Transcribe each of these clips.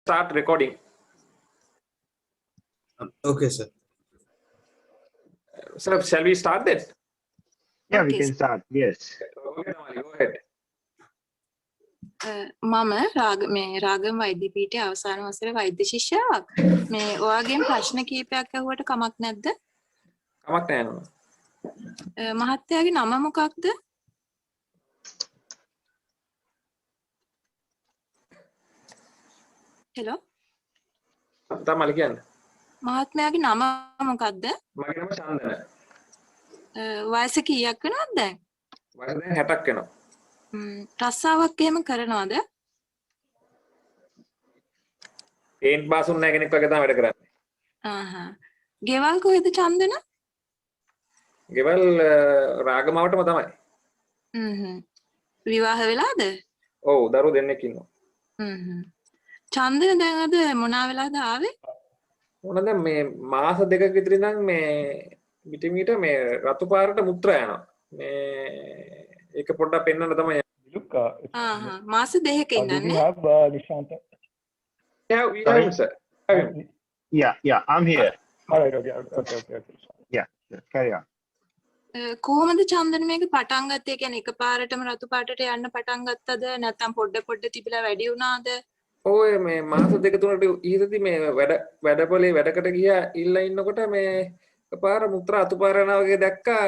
start recording. Okay, sir. So shall we start then? Yeah, Okay, we can start. Yes. Okay, Namali, go ahead. මම රාගම වෛද්‍ය පීඨයේ අවසාන වසරේ වෛද්‍ය ශිෂ්‍යාවක්. මේ ඔයාගෙන් ප්‍රශ්න කීපයක් අහුවට කමක් නැද්ද? කමක් නැහැ නෝ. මහත්තයාගේ නම මොකක්ද? හෙලෝ. තමයි කියන්නේ. මහත්මයාගේ නම මොකක්ද? මගේ නම චන්දන. වයස කීයක් වෙනවද දැන්? වයස දැන් 60ක් වෙනවා. රස්සාවක් එහෙම කරනවද? පේන්ට් බාසුන් නැහැ කෙනෙක් වගේ තමයි වැඩ කරන්නේ. ගෙවල් කොහෙද චන්දන? ගෙවල් රාගමාවටම තමයි. විවාහ වෙලාද? ඔව් දරුවෝ දෙන්නෙක් ඉන්නවා. චන්දන දැන් අද මොනවා වෙලාද ආවේ? මොන දැන් මේ මාස දෙකක විතර ඉඳන් මේ මිට මේ රතු පාරට මුත්‍රා යනවා. මේ ඒක පොඩ්ඩක් පෙන්වන්න තමයි. Look, මාස දෙකක do ඉඳන් we නේ? have Nishant? we have sir. Have him. Yeah, I'm here. All right, okay. Yeah, carry on. කොහොමද චන්දන මේක පටන් ගත්තේ? කියන්නේ එකපාරටම රතු පාටට යන්න පටන් ගත්තද නැත්නම් පොඩ තිබිලා වැඩි වුණාද? ඔය මේ මාස දෙක තුනට ඉහතදී මේ වැඩපොලේ වැඩකට ගියා ඉල්ලා ඉන්නකොට මේ එකපාර මුත්‍රා අතුපාර යනවා වගේ දැක්කා.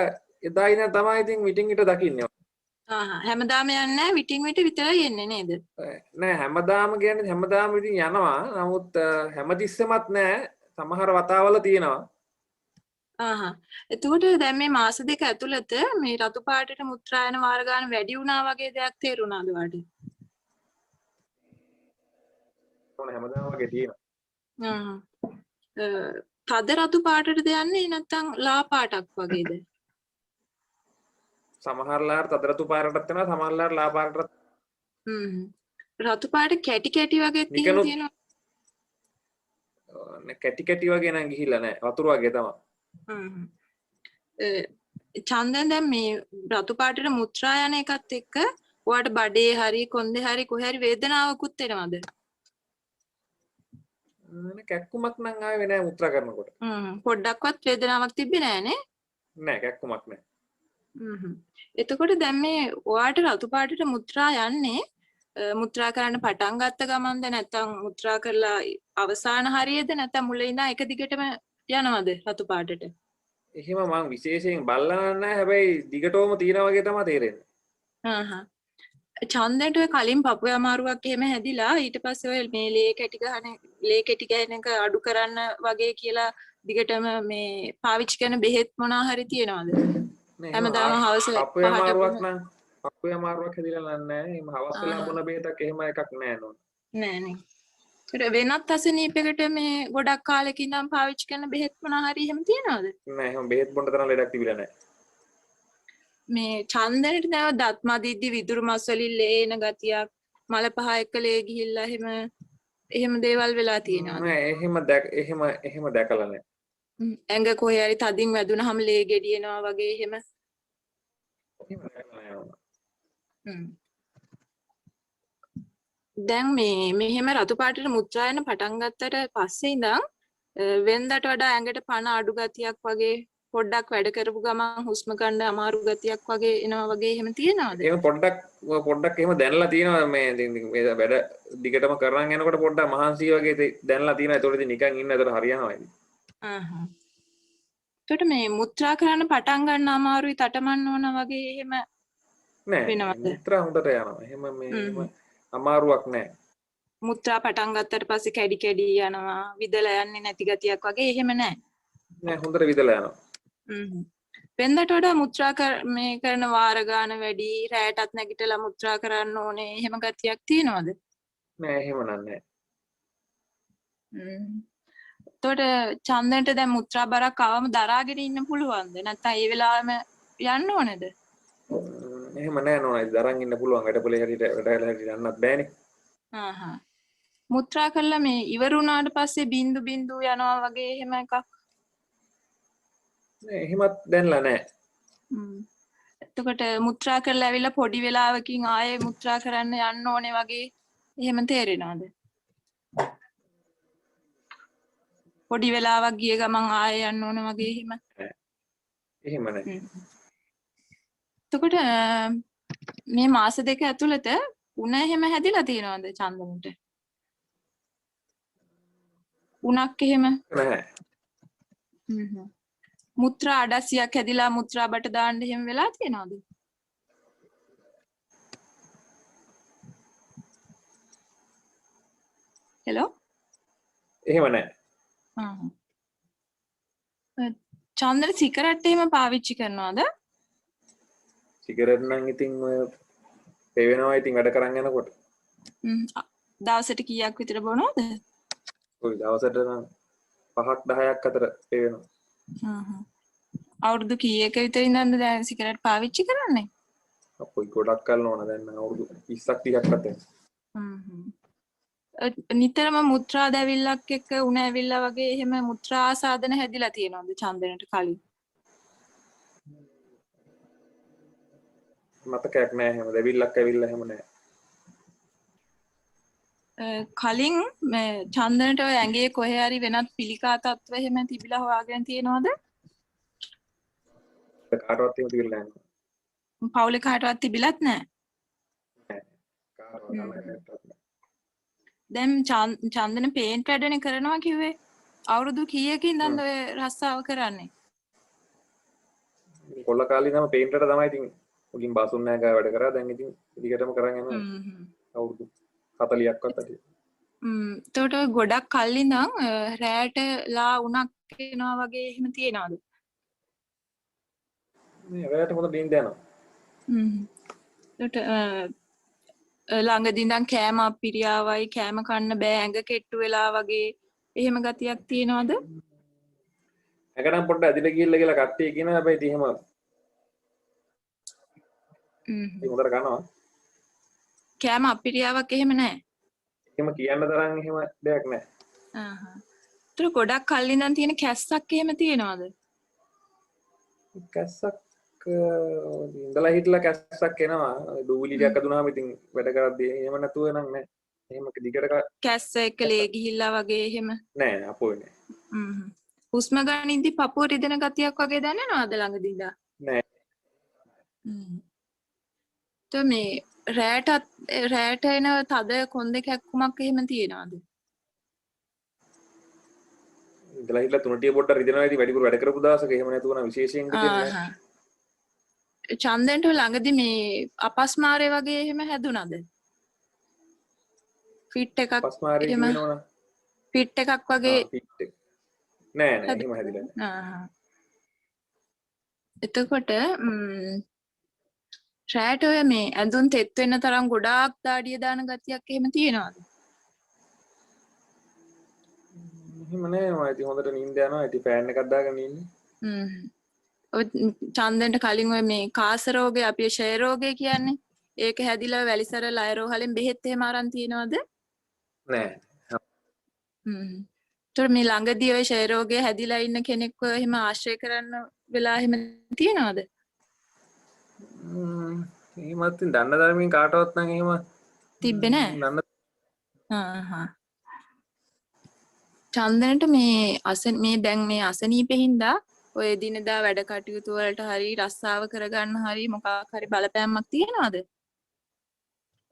එදා ඉඳන් තමයි ඉතින් මිටින් හිට දකින්නේ. හැමදාම යන්නේ නැහැ, විටින් විට විතරයි එන්නේ නේද? නෑ හැමදාම කියන්නේ හැමදාම ඉතින් යනවා. නමුත් හැමතිස්සෙමත් නෑ. සමහර වතාවල තියෙනවා. එතකොට දැන් මේ මාස දෙක ඇතුළත මේ රතු පාටට මුත්‍රා යන වාර ගන්න වැඩි වුණා වගේ දෙයක් තේරුණාද ඔයාලට? හැමදාම වගේ තියෙනවා. තද රතු පාටටද යන්නේ නැත්නම් ලා පාටක් වගේද? සමහරලාට තද රතු පාරටත් වෙනවා සමහරලාට ලා පාරටත්. රතු පාට කැටි වගේ තියෙනවා. කැටි වගේ නම් ගිහිල්ලා නැහැ. වතුර වගේ තමයි. චන්දන් දැන් මේ රතු පාටට මුත්‍රා යන එකත් එක්ක ඔයාට බඩේ හරි කොන්දේ හරි කොහේ හරි වේදනාවකුත් එනවද? කැක්කුමක් නම් ආවේ නැහැ මුත්‍රා කරනකොට. පොඩ්ඩක්වත් වේදනාවක් තිබ්බේ නැහැ නේ? නැහැ කැක්කුමක් නැහැ. එතකොට දැන් මේ ඔයාට රතු පාටට මුත්‍රා යන්නේ මුත්‍රා කරන්න පටන් ගත්ත ගමන්ද නැත්නම් මුත්‍රා කරලා අවසාන හරියේද නැත්නම් මුල ඉඳන් එක දිගටම යනවද රතු පාටට? එහෙම මම විශේෂයෙන් බලලා නැහැ. හැබැයි දිගටම තියෙනා වගේ තමයි තේරෙන්නේ. චන්දන්ට ඔය කලින් පපුවේ අමාරුවක් එහෙම හැදිලා ඊට පස්සේ ඔය මේ ලේ කැටි ගහන එක අඩු කරන්න වගේ කියලා දිගටම මේ පාවිච්චි කරන බෙහෙත් මොනවා හරි තියනවද? හැමදාම හවස පපුවේ අමාරුවක් නම් පපුවේ අමාරුවක් හැදිලා නැහැ. එහෙම හවස් වෙලා බොන බෙහෙතක් එහෙම එකක් නැහැ නෝන. නෑනේ. වෙනත් අසනීපයකට මේ ගොඩක් කාලෙක ඉඳන් පාවිච්චි කරන බෙහෙත් මොනවා හරි එහෙම තියනවද? නෑ එහෙම බෙහෙත් බොන්න තරම් ලෙඩක් තිබිලා නෑ. මේ චන්දනට දැන් දත් මදිද්දි විදුරු මස් වලින් ලේන ගතියක් මල පහ එක්ක ලේ ගිහිල්ලා එහෙම දේවල් වෙලා තියෙනවද? නෑ එහෙම දැකලා නෑ. ඇඟ කොහේ හරි තදින් වැදුනහම ලේ ගෙඩියනවා වගේ එහෙම. දැන් මෙහෙම රතු පාටට මුත්‍රා යන පටන් ගත්තට පස්සේ ඉඳන් වෙනදට වඩා ඇඟට පණ අඩු ගතියක් වගේ පොඩ්ඩක් වැඩ කරපු ගමන් හුස්ම ගන්න අමාරු ගතියක් වගේ එනවා වගේ එහෙම තියෙනවද? එහෙම පොඩ්ඩක් එහෙම දැනලා තියෙනවා මේ වැඩ දිගටම කරන් යනකොට පොඩ්ඩක් මහන්සි වගේ දැනලා තියෙනවා. ඒතකොට ඉතින් නිකන් ඉන්න ඒතකොට හරියනවා ඉතින්. ඒකට මේ මුත්‍රා කරන්න පටන් ගන්න අමාරුයි තටමන්න ඕන වගේ එහෙම වෙනවද? මුත්‍රා හොඳට යනවා. එහෙම අමාරුවක් නැහැ. මුත්‍රා පටන් ගත්තට පස්සේ කැඩි යනවා විදලා යන්නේ නැති ගතියක් වගේ එහෙම නැහැ. නෑ හොඳට විදලා යනවා. වෙනදට වඩා මුත්‍රා කරන වාර ගන්න වැඩි රැයටත් නැගිටලා මුත්‍රා කරන්න ඕනේ එහෙම ගතියක් තියෙනවද? නෑ එහෙම නෑ. එතකොට චන්දනට දැන් මුත්‍රා බරක් ආවම දරාගෙන ඉන්න පුළුවන්ද? නැත්නම් ඒ වෙලාවෙම යන්න ඕනේද? එහෙම නෑ නෝනා. දරන් ඉන්න පුළුවන්. වැඩපොලේ හැටියට වැඩ යන්නත් බෑනේ. මුත්‍රා කළා මේ ඉවර වුණාට පස්සේ බින්දු යනවා වගේ එහෙම එකක් නෑ එහෙමත් දැනලා නෑ. එතකොට මුත්‍රා කරලා ඇවිල්ලා පොඩි වෙලාවකින් ආයේ මුත්‍රා කරන්න යන්න ඕනේ වගේ එහෙම තේරෙනවද? පොඩි වෙලාවක් ගිය ගමන් ආයෙ යන්න ඕන වගේ එහෙම. එහෙම නැහැ. එතකොට මේ මාස දෙක ඇතුළත උණ එහෙම හැදිලා තියෙනවද චන්දනට? උණක් එහෙම නැහැ. මුත්‍රා අඩස්සියක් හැදිලා මුත්‍රා බට දාන්න එහෙම වෙලා තියෙනවද? හෙලෝ? එහෙම නැහැ. චන්දන සිගරට් එහෙම පාවිච්චි කරනවද? සිගරට් නම් ඉතින් ඔය පේවෙනවා ඉතින් වැඩ කරන් යනකොට. දවසට කීයක් විතර බොනවද? ඔය දවසට නම් 5ක් 10ක් අතර පේවෙනවා. අවුරුදු කීයක විතර ඉඳන්ද දැන් සිගරට් පාවිච්චි කරන්නේ? අපොයි ගොඩක් කල් නෝන දැන් නම් අවුරුදු 20ක් 30ක් අතර. නිතරම මුත්‍රා දැවිල්ලක් එක්ක උණ ඇවිල්ලා වගේ එහෙම මුත්‍රා ආසාදන හැදිලා තියෙනවද චන්දනට කලින්? මතකයක් නැහැ එහෙම දෙවිල්ලක් ඇවිල්ලා එහෙම නැහැ. කලින් මේ චන්දනට ඔය ඇඟේ කොහේ හරි වෙනත් පිළිකා තත්ත්ව එහෙම තිබිලා හොයාගෙන තියෙනවද? කාටවත් එහෙම තිබිලා නැහැ. පවුලේ කාටවත් තිබිලත් නැහැ. කාටවත් නැහැ. දැන් චන්දන පේන්ට් වැඩනේ කරනවා කිව්වේ. අවුරුදු කීයකින් ඉඳන්ද ඔය රස්සාව කරන්නේ? කොල්ල කාලේ ඉඳන්ම පේන්ට් එකට තමයි ඉතින් මුලින් බාසුන් නැහැ ගා වැඩ කරා. දැන් ඉතින් දිගටම කරන් යනවා. අවුරුදු 40ක් වත් ඇති. එතකොට ගොඩක් කල් ඉඳන් රැටලා උණක් එනවා වගේ එහෙම තියනවද? මේ රැට හොඳ බින්ද යනවා. එතකොට ළඟදී ඉඳන් කෑම අපිරියාවයි කෑම කන්න බෑ ඇඟ කෙට්ටු වෙලා වගේ එහෙම ගතියක් තියනවද? ඇඟනම් පොඩ්ඩ ඇදිලා ගිහිල්ලා කියලා කට්ටිය කියනවා. හැබැයි ඉතින් එහෙම හොඳට කනවා. කෑම අපිරියාවක් එහෙම නැහැ. එහෙම කියන්න තරම් එහෙම දෙයක් නැහැ. ඒතර ගොඩක් කල් ඉඳන් තියෙන කැස්සක් එහෙම තියනවද? කැස්සක් ඉඳලා හිටලා කැස්සක් එනවා. දූවිලි ටිකක් අදුනාම ඉතින් වැඩ කරද්දී එහෙම නැතුව නම් නැහැ. එහෙම දිගට කැස්ස එක්ක ලේ ගිහිල්ලා වගේ එහෙම නෑ අපෝයි නෑ. හුස්ම ගනිද්දි පපුව රිදෙන ගතියක් වගේ දැනෙනවද ළඟදී ඉඳලා? නෑ. මේ රැට එන තද කොන්ද කැක්කුමක් එහෙම තියෙනවද? ඉඳලා හිටලා තුනටිය පොඩ්ඩක් රිදෙනවා. ඉතින් වැඩිපුර වැඩ කරපු දවසක එහෙම නැතුව නම් විශේෂයෙන් රිදෙන්නේ නෑ. චන්දන්ට ළඟදී මේ අපස්මාරය වගේ එහෙම හැදුනද? ෆිට් එකක් අපස්මාරය කියනවනේ. ෆිට් එකක් වගේ ෆිට් එක. නෑ නෑ එහෙම හැදිලා නෑ. එතකොට රැට ඔය මේ ඇඳුම් තෙත් වෙන්න තරම් ගොඩාක් දාඩිය දාන ගතියක් එහෙම තියෙනවද? එහෙම නෑ. මම ඉතින් හොඳට නිින්ද යනවා. ඉතින් ෆෑන් එකක් දාගෙන ඉන්නේ. ඔය චන්දන්ට කලින් ඔය මේ කාස රෝගය අපි ෂය රෝගය කියන්නේ ඒක හැදිලා වැලිසර ලයරෝහලෙන් බෙහෙත් එහෙම අරන් තියනවද? නෑ. ඒතර මේ ළඟදී ඔය ෂය රෝගය හැදිලා ඉන්න කෙනෙක්ව එහෙම ආශ්‍රය කරන්න වෙලා එහෙම තියනවද? එහෙමත් දන්න ධර්මයෙන් කාටවත් නම් එහෙම තිබ්බේ නෑ. චන්දනට මේ දැන් මේ අසනීපෙ හින්දා ඔය දිනදා වැඩ කටයුතු වලට හරි රස්සාව කරගන්න හරි මොකක් හරි බලපෑමක් තියෙනවද?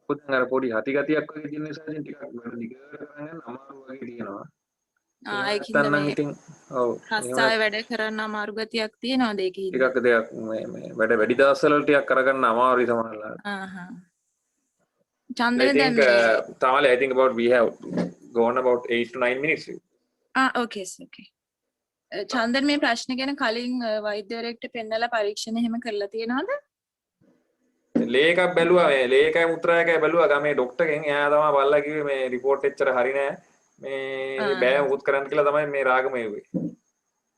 පොඩ්ඩක් අර පොඩි හති ගතියක් වගේ තියෙන නිසා ඉතින් ටිකක් දිගට කරගෙන අමාරු වගේ තියෙනවා. ඒකින්ද මේ ඉතින් ඔව් රස්සාවේ වැඩ කරන්න අමාරු ගතියක් තියෙනවද ඒකින්ද? ටිකක් දෙයක් මේ වැඩ වැඩි දවස්වල ටිකක් කරගන්න අමාරුයි සමහරවිට. චන්දන දැන් Tamale, I think about we have gone about 8 to 9 minutes. okay. Chandana මේ ප්‍රශ්න ගැන කලින් වෛද්‍යවරයෙක්ට පෙන්නලා පරීක්ෂණ එහෙම කරලා තියෙනවද? ලේ එකක් බැලුවා. මේ ලේ එකයි මුත්‍රා එකයි බැලුවා ගමේ ડોක්ටර් කෙන්. එයා තමයි බලලා කිව්වේ මේ report එච්චර හරි නෑ. මේ බෑ උත් කරන්න කියලා තමයි මේ රාගම එව්වේ.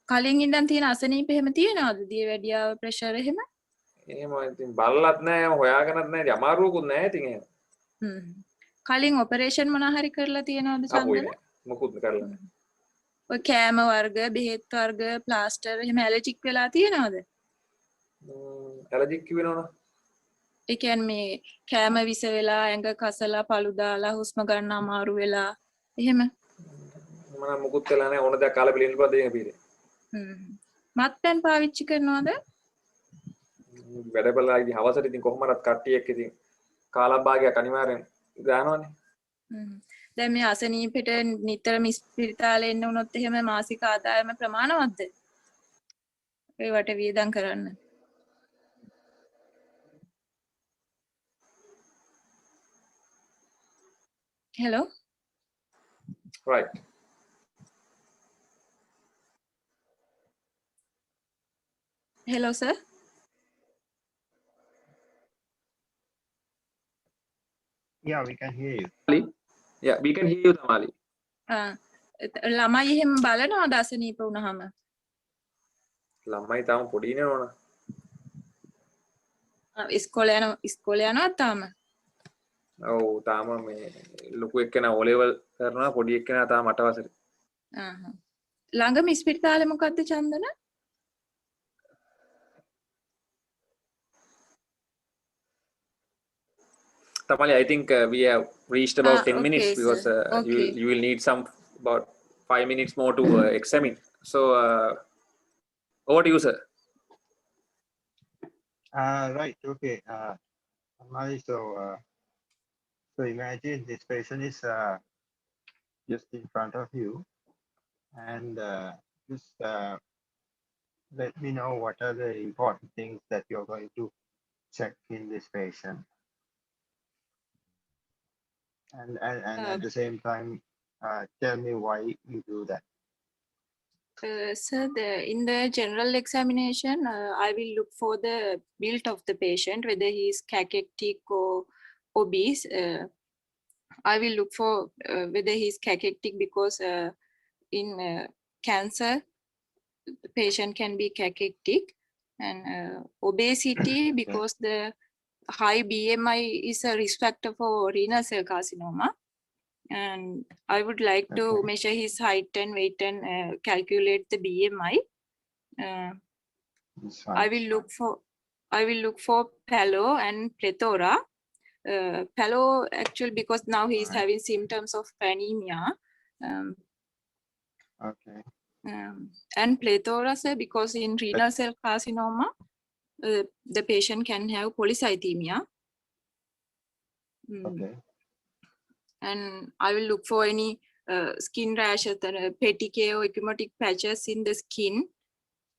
කලින් ඉඳන් තියෙන අසනීප එහෙම තියෙනවද? දියවැඩියාව ප්‍රෙෂර් එහෙම? එහෙම ඉතින් බලලත් නෑ. හොයාගෙනත් නෑ. ඉතින් අමාරුවකුත් නෑ ඉතින් එහෙම. කලින් ඔපරේෂන් මොනවා හරි කරලා තියෙනවද චන්දන? මොකුත් කරලා නෑ. ඔය කෑම වර්ග, බෙහෙත් වර්ග, ප්ලාස්ටර් එහෙම ඇලර්ජික් වෙලා තියෙනවද? ඇලර්ජික් වෙනවනේ. ඒ කියන්නේ මේ කෑම විස වෙලා ඇඟ කසලා පළු දාලා හුස්ම ගන්න අමාරු වෙලා එහෙම මම මුකුත් වෙලා නැහැ ඕන දෙයක් කාලා පිළින්න පුළුවන් දෙයක් පීරේ. මත්පැන් පාවිච්චි කරනවද? වැඩ බලලා ඉතින් හවසට ඉතින් කොහොමවත් කට්ටියක් ඉතින් කාලා භාගයක් අනිවාර්යෙන් දානවනේ. දැන් මේ අසනීපෙට නිතරම ස්පිරිතාලේ එන්න වුණොත් එහෙම මාසික ආදායම ප්‍රමාණවත්ද? ඒවට වියදම් කරන්න. Hello. Right. Hello sir. Yeah, we can hear you. Yeah, we can hear you Tamali. ළමයි එහෙම බලනවද අසනීප වුණාම? ළමයි තාම පොඩිනේ නෝනා. ඉස්කෝලේ යනවා තාම? ඔව් තාම මේ ලොකු එක්කෙනා O level කරනවා පොඩි එක්කෙනා තාම 8 වසරේ. ළඟම ඉස්පිරිතාලේ මොකද්ද Chandana? Tamali, I think we have reached about 10 okay, minutes because okay. you will need some about 5 minutes more to examine. So over to you, sir. Right. Okay. So imagine this patient is just in front of you, and just let me know what are the important things that you're going to check in this patient, and at the same time, tell me why you do that. Sir, in the general examination, I will look for the build of the patient, whether he is cachectic or obese. I will look for whether he is cachectic because in cancer, the patient can be cachectic, and obesity because the high BMI is a risk factor for renal cell carcinoma. And I would like to measure his height and weight and calculate the BMI. I will look for palo and plethora. Palo actually because now he is having symptoms of anemia. And plethora, sir, because in renal cell carcinoma, the patient can have polycythemia. And I will look for any skin rashes, petechiae or ecchymotic patches in the skin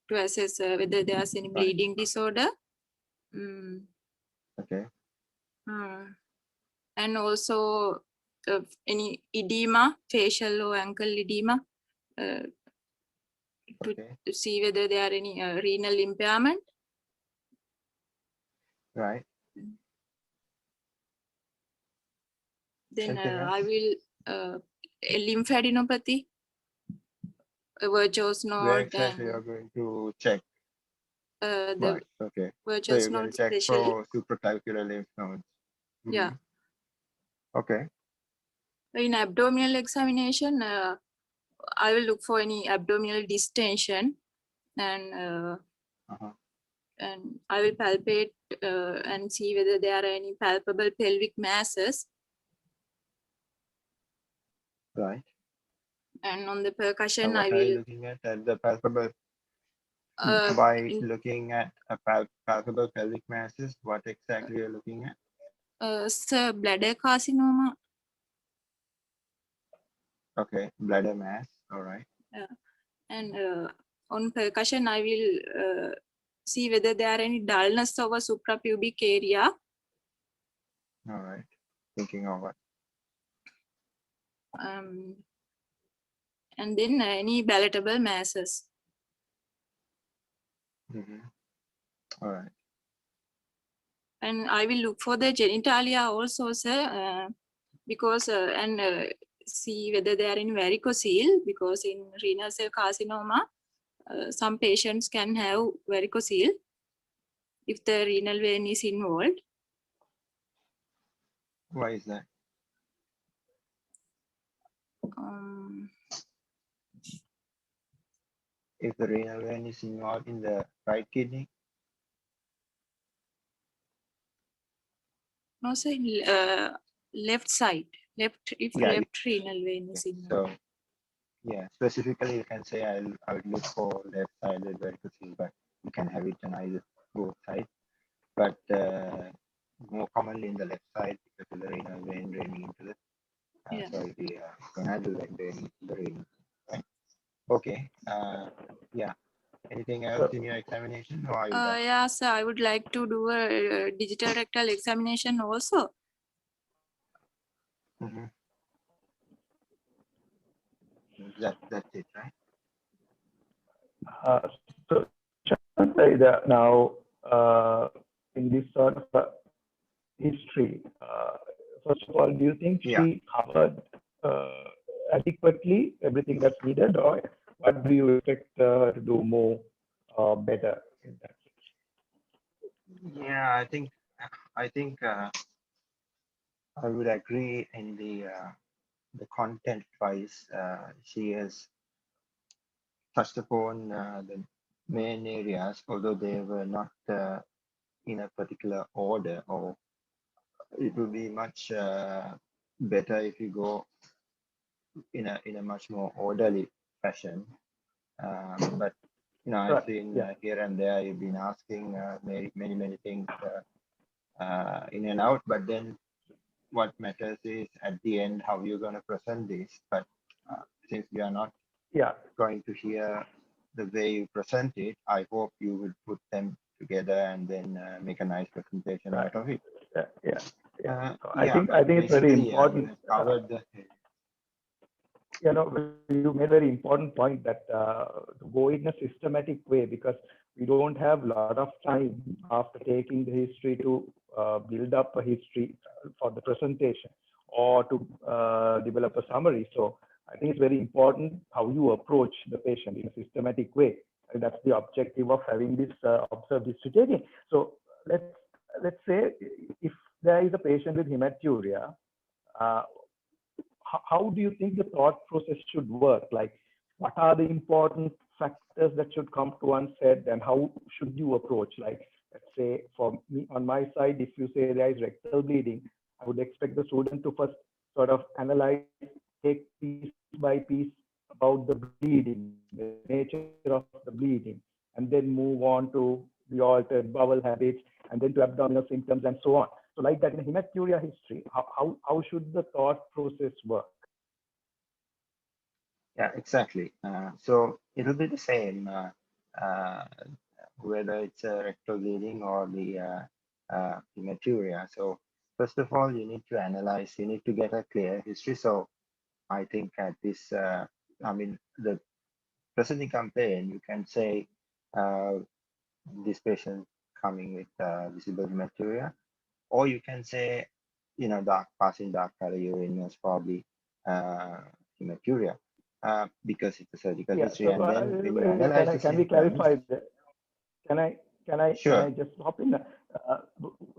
to assess whether there's any bleeding disorder. And also any edema, facial or ankle edema, to see whether there are any renal impairment. Right. Then I will lymphadenopathy, Virchow's node. Where exactly you are going to check? The So Virchow's you're going node to check especially. for supracalcular lymph nodes. Yeah. Okay. In abdominal examination, I will look for any abdominal distension, and I will palpate and see whether there are any palpable pelvic masses. Right. And on the percussion, What I are you will looking at the palpable? By looking at a palpable pelvic masses, what exactly you're looking at? sir, bladder carcinoma. Okay, bladder mass. All right. And on percussion, I will see whether there are any dullness over suprapubic area. All right. Thinking over. And then any palatable masses. All right. And I will look for the genitalia also, sir, because and see whether they are in varicocele, because in renal cell carcinoma, some patients can have varicocele if the renal vein is involved. Why is that? If the renal vein is involved in the right kidney? No, sir, left side, left renal vein is involved. Yeah, specifically you can say I would look for left-sided varicoceles, but you can have it on either both sides. But more commonly in the left side because of the renal vein draining into the Yeah. sorry, the gonadal vein draining into the renal. Right? Okay. Yeah. Anything else So, in your examination, or are you done? Yeah, sir, I would like to do a digital rectal examination also. Mhm. That's it, right? uh, so Shanta, now in this sort of history, first of all, do you think Yeah. she covered uh, adequately everything that's needed, or what do you expect to do more better in that? Yeah. I think I would agree in the content wise. She has touched upon the main areas, although they were not in a particular order, or it would be much better if you go in a much more orderly fashion. But I've Right. seen Yeah. here and there you've been asking many things in and out, but then what matters is at the end how you're going to present this. But since we are not Yeah. going to hear the way you present it, I hope you would put them together and then make a nice presentation Right. out of it. Yeah. Yeah. Yeah. So I Yeah, think but it's very basically, you important. have covered the. You made a very important point that to go in a systematic way, because we don't have a lot of time after taking the history to build up a history for the presentation or to develop a summary. So I think it's very important how you approach the patient in a systematic way. And that's the objective of having this observed history taking. So let's say if there is a patient with hematuria, uh, how do you think the thought process should work? Like, what are the important factors that should come to one's head, and how should you approach? Like, let's say for me, on my side, if you say there is rectal bleeding, I would expect the student to first sort of analyze, take piece by piece about the bleeding, the nature of the bleeding, and then move on to the altered bowel habits, and then to abdominal symptoms, and so on. So like that in hematuria history, how should the thought process work? Yeah, exactly. So it'll be the same uh, whether it's a rectal bleeding or the hematuria. So first of all, you need to analyze. You need to get a clear history. So I think at this, the presenting campaign, you can say uh, this patient coming with visible hematuria, or you can say, dark passing dark color urine was probably uh, hematuria because it's a surgical Yeah. history. So And then when you can analyze I the can we symptoms, clarify that? Can I sure, just hop in?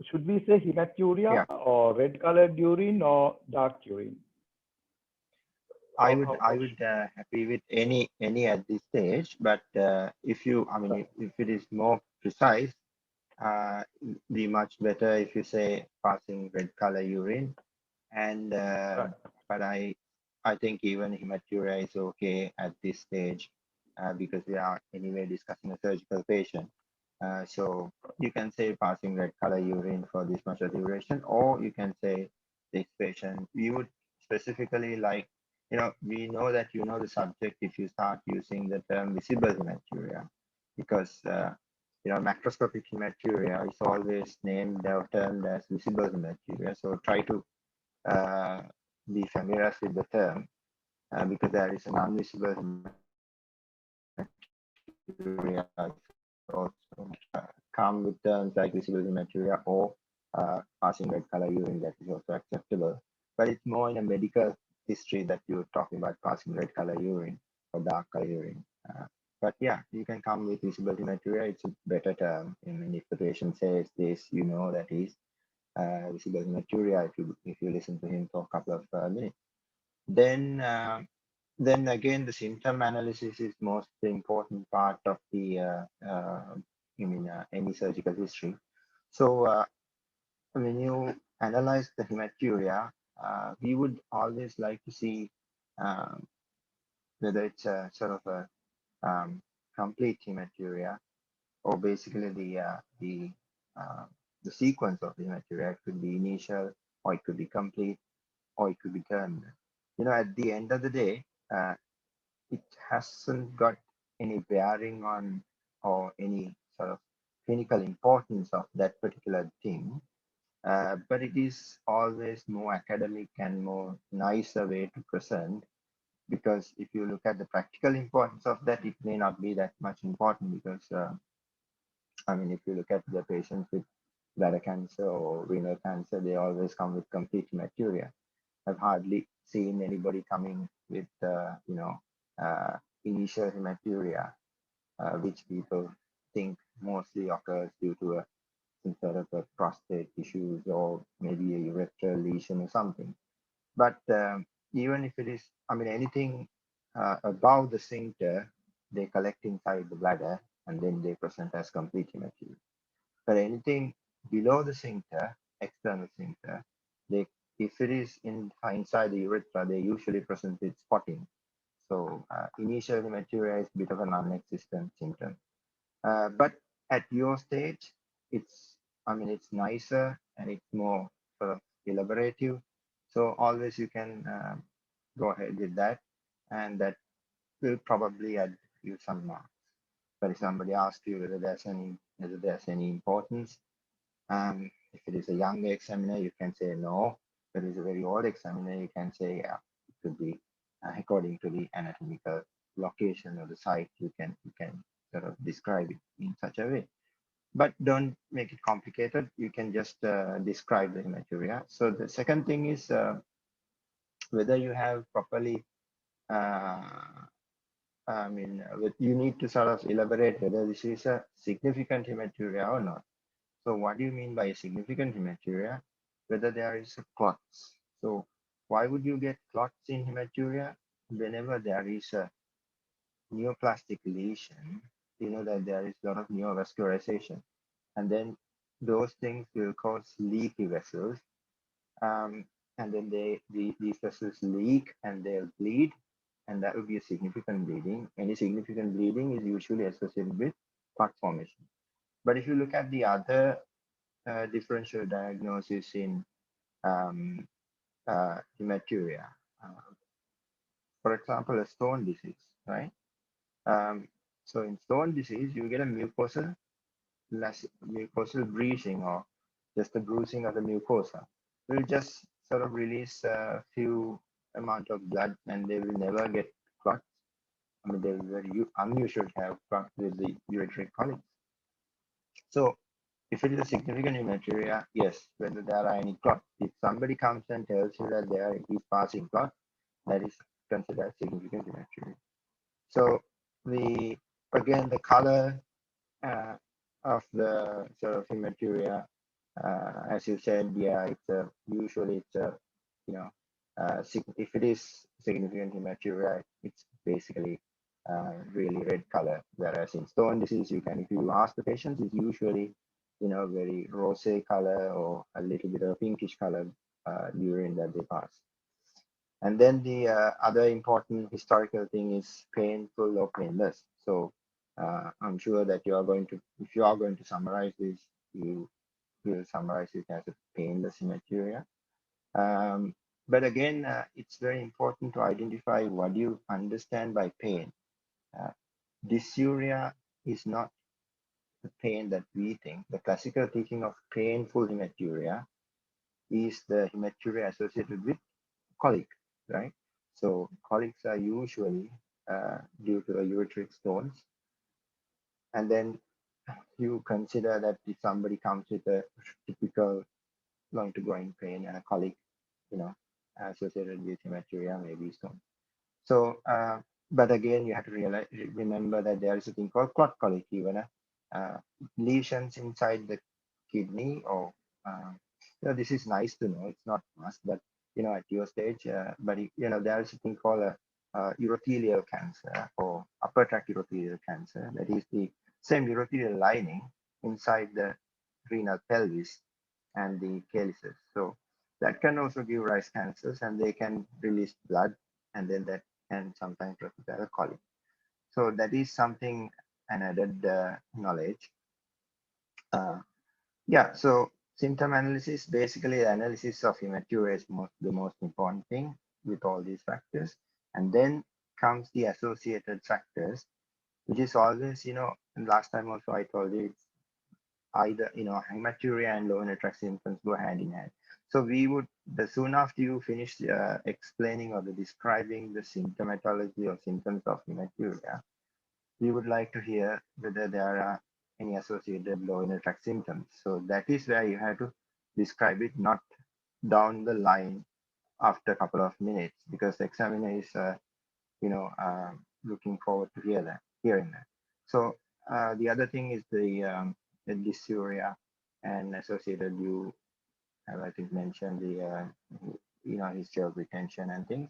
Should we say hematuria yeah, or red colored urine or dark urine? I How would how, I how would happy with any at this stage. But if you, right, if it is more precise, be much better if you say passing red color urine. And right. but I think even hematuria is okay at this stage because we are anyway discussing a surgical patient. So you can say passing red color urine for this much of duration, or you can say this patient. We would specifically like, we know that you know the subject if you start using the term visible hematuria, because macroscopic hematuria is always named or termed as visible hematuria. So try to uh, be familiar with the term because there is an invisible hematuria also come with terms like visible hematuria or passing red color urine, that is also acceptable. But it's more in a medical history that you're talking about passing red color urine or dark color urine. But yeah, you can come with visible hematuria. It's a better term. I mean, if the patient says this, that is visible hematuria if you listen to him for a couple of minutes. Then again, the symptom analysis is most important part of the any surgical history. So when you analyze the hematuria, we would always like to see whether it's a sort of a complete hematuria, or basically the sequence of the hematuria. It could be initial, or it could be complete, or it could be terminal. You know, at the end of the day, it hasn't got any bearing on or any sort of clinical importance of that particular thing. But it is always more academic and more nicer way to present, because if you look at the practical importance of that, it may not be that much important, because I mean, if you look at the patients with bladder cancer or renal cancer, they always come with complete hematuria. I've hardly seen anybody coming with initial hematuria, which people think mostly occurs due to some sort of a prostate issues or maybe a urethral lesion or something. But even if it is, I mean, anything above the sphincter, they collect inside the bladder and then they present as complete hematuria. But anything below the sphincter, external sphincter, they, if it is inside the urethra, they usually present with spotting. So initial hematuria is a bit of a non-existent symptom. But at your stage, it's, I mean, it's nicer and it's more sort of elaborative. So always you can go ahead with that, and that will probably add you some marks. But if somebody asks you whether there's any importance, if it is a young examiner, you can say no. If it is a very old examiner, you can say yeah. It could be according to the anatomical location of the site. You can sort of describe it in such a way. But don't make it complicated. You can just describe the hematuria. So the second thing is whether you have properly. I mean, you need to sort of elaborate whether this is a significant hematuria or not. So what do you mean by significant hematuria? Whether there is a clots. So why would you get clots in hematuria? Whenever there is a neoplastic lesion, you know that there is a lot of neovascularization. And then those things will cause leaky vessels. And then these vessels leak and they'll bleed, and that would be a significant bleeding. Any significant bleeding is usually associated with clot formation. But if you look at the other differential diagnosis in hematuria, for example, a stone disease, right? So in stone disease, you get a mucosal breaching, or just a bruising of the mucosa. It will just sort of release a few amount of blood, and they will never get clots. I mean, they're very unusual to have clots with the ureteric colics. So if it is a significant hematuria, yes, whether there are any clots. If somebody comes and tells you that there is passing clot, that is considered significant hematuria. So again, the color of the sort of hematuria, as you said, yeah, usually it's a, you know, if it is significant hematuria, it's basically really red color. Whereas in stone disease, if you ask the patients, it's usually, you know, very rosé color or a little bit of pinkish color urine that they pass. And then the other important historical thing is painful or painless. So I'm sure that if you are going to summarize this, you will summarize it as a painless hematuria. But again, it's very important to identify what you understand by pain. Dysuria is not the pain that we think. The classical thinking of painful hematuria is the hematuria associated with colic, right? So colics are usually due to the ureteric stones. And then you consider that if somebody comes with a typical going to groin pain and a colic, you know, associated with hematuria, maybe stone. So, but again, you have to remember that there is a thing called clot colic, even lesions inside the kidney, or you know, this is nice to know. It's not must, but you know, at your stage, but you know, there is a thing called a urothelial cancer or upper tract urothelial cancer. That is the same urothelial lining inside the renal pelvis and the calyces. So that can also give rise cancers, and they can release blood, and then that and sometimes referred to as a colic. So that is something, an added knowledge. Yeah, so symptom analysis, basically analysis of hematuria is the most important thing with all these factors. And then comes the associated factors, which is always, and last time also I told you, it's either, hematuria and low inner tract symptoms go hand in hand. So we would, the soon after you finish explaining or the describing the symptomatology or symptoms of hematuria, we would like to hear whether there are any associated low inner tract symptoms. So that is where you have to describe it, not down the line after a couple of minutes, because the examiner is, looking forward to hearing that. So the other thing is the dysuria and associated. You have, I think, mentioned the history of retention and things.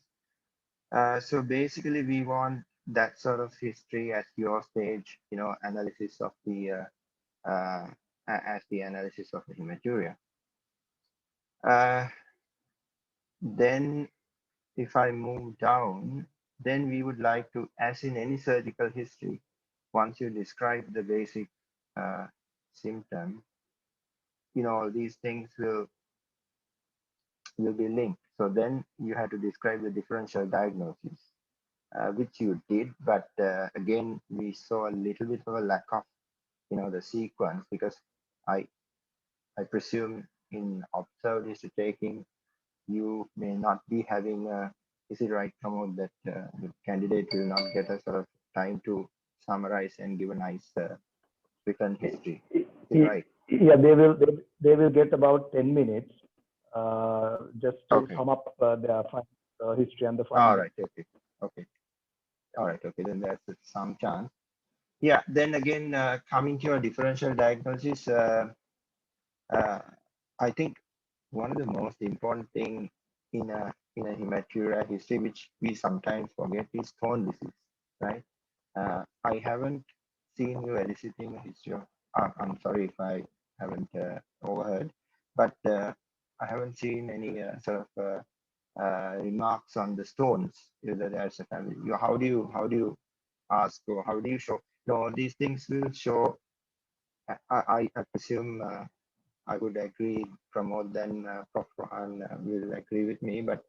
So basically, we want that sort of history at your stage, analysis of the as the analysis of the hematuria. Then, if I move down, then we would like to, as in any surgical history, once you describe the basic symptom, these things will be linked. So then you have to describe the differential diagnosis, which you did, but again, we saw a little bit of a lack of, the sequence, because I presume in observed history taking, you may not be having is it right, Pramod, that the candidate will not get a sort of time to summarize and give a nice written history? Is it right? Yeah, they will get about 10 minutes just to sum up their history and the findings. All right. Okay. All right. Okay. Then there's some chance. Yeah. Then again, coming to your differential diagnosis, I think one of the most important thing in a hematuria history, which we sometimes forget, is stone disease, right? I haven't seen you eliciting a history of. I'm sorry if I haven't overheard, but I haven't seen any sort of remarks on the stones. Whether there's a family. How do you ask, or how do you show? No, these things will show. I presume. I would agree, Pramod, then Prof. Rohan will agree with me, but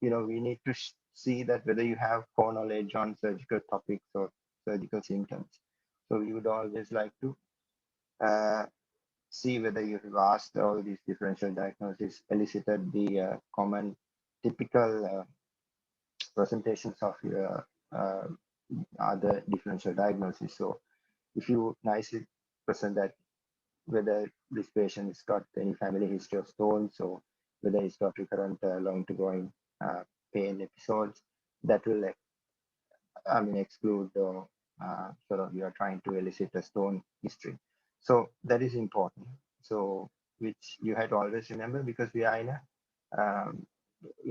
we need to see that whether you have core knowledge on surgical topics or surgical symptoms. So we would always like to see whether you have asked all these differential diagnoses, elicited the common typical presentations of your other differential diagnoses. So if you nicely present that, whether this patient has got any family history of stones, or whether he's got recurrent long-to-going pain episodes, that will, exclude or sort of you are trying to elicit a stone history. So that is important. So which you had to always remember, because we are in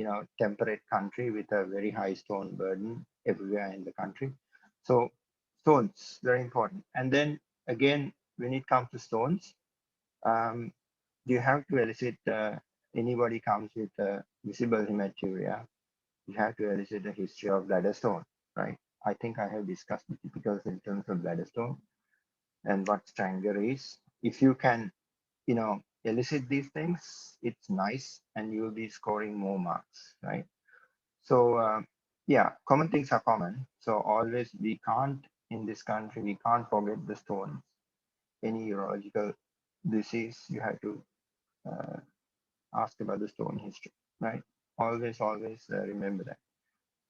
a temperate country with a very high stone burden everywhere in the country. So stones, very important. And then again, when it comes to stones, you have to elicit, anybody comes with visible hematuria, you have to elicit a history of bladder stone, right? I think I have discussed the typical symptoms of bladder stone and what Stranger is. If you can, elicit these things, it's nice, and you'll be scoring more marks, right? So yeah, common things are common. So always, we can't, in this country, we can't forget the stones. Any urological disease, you have to ask about the stone history, right? Always remember that.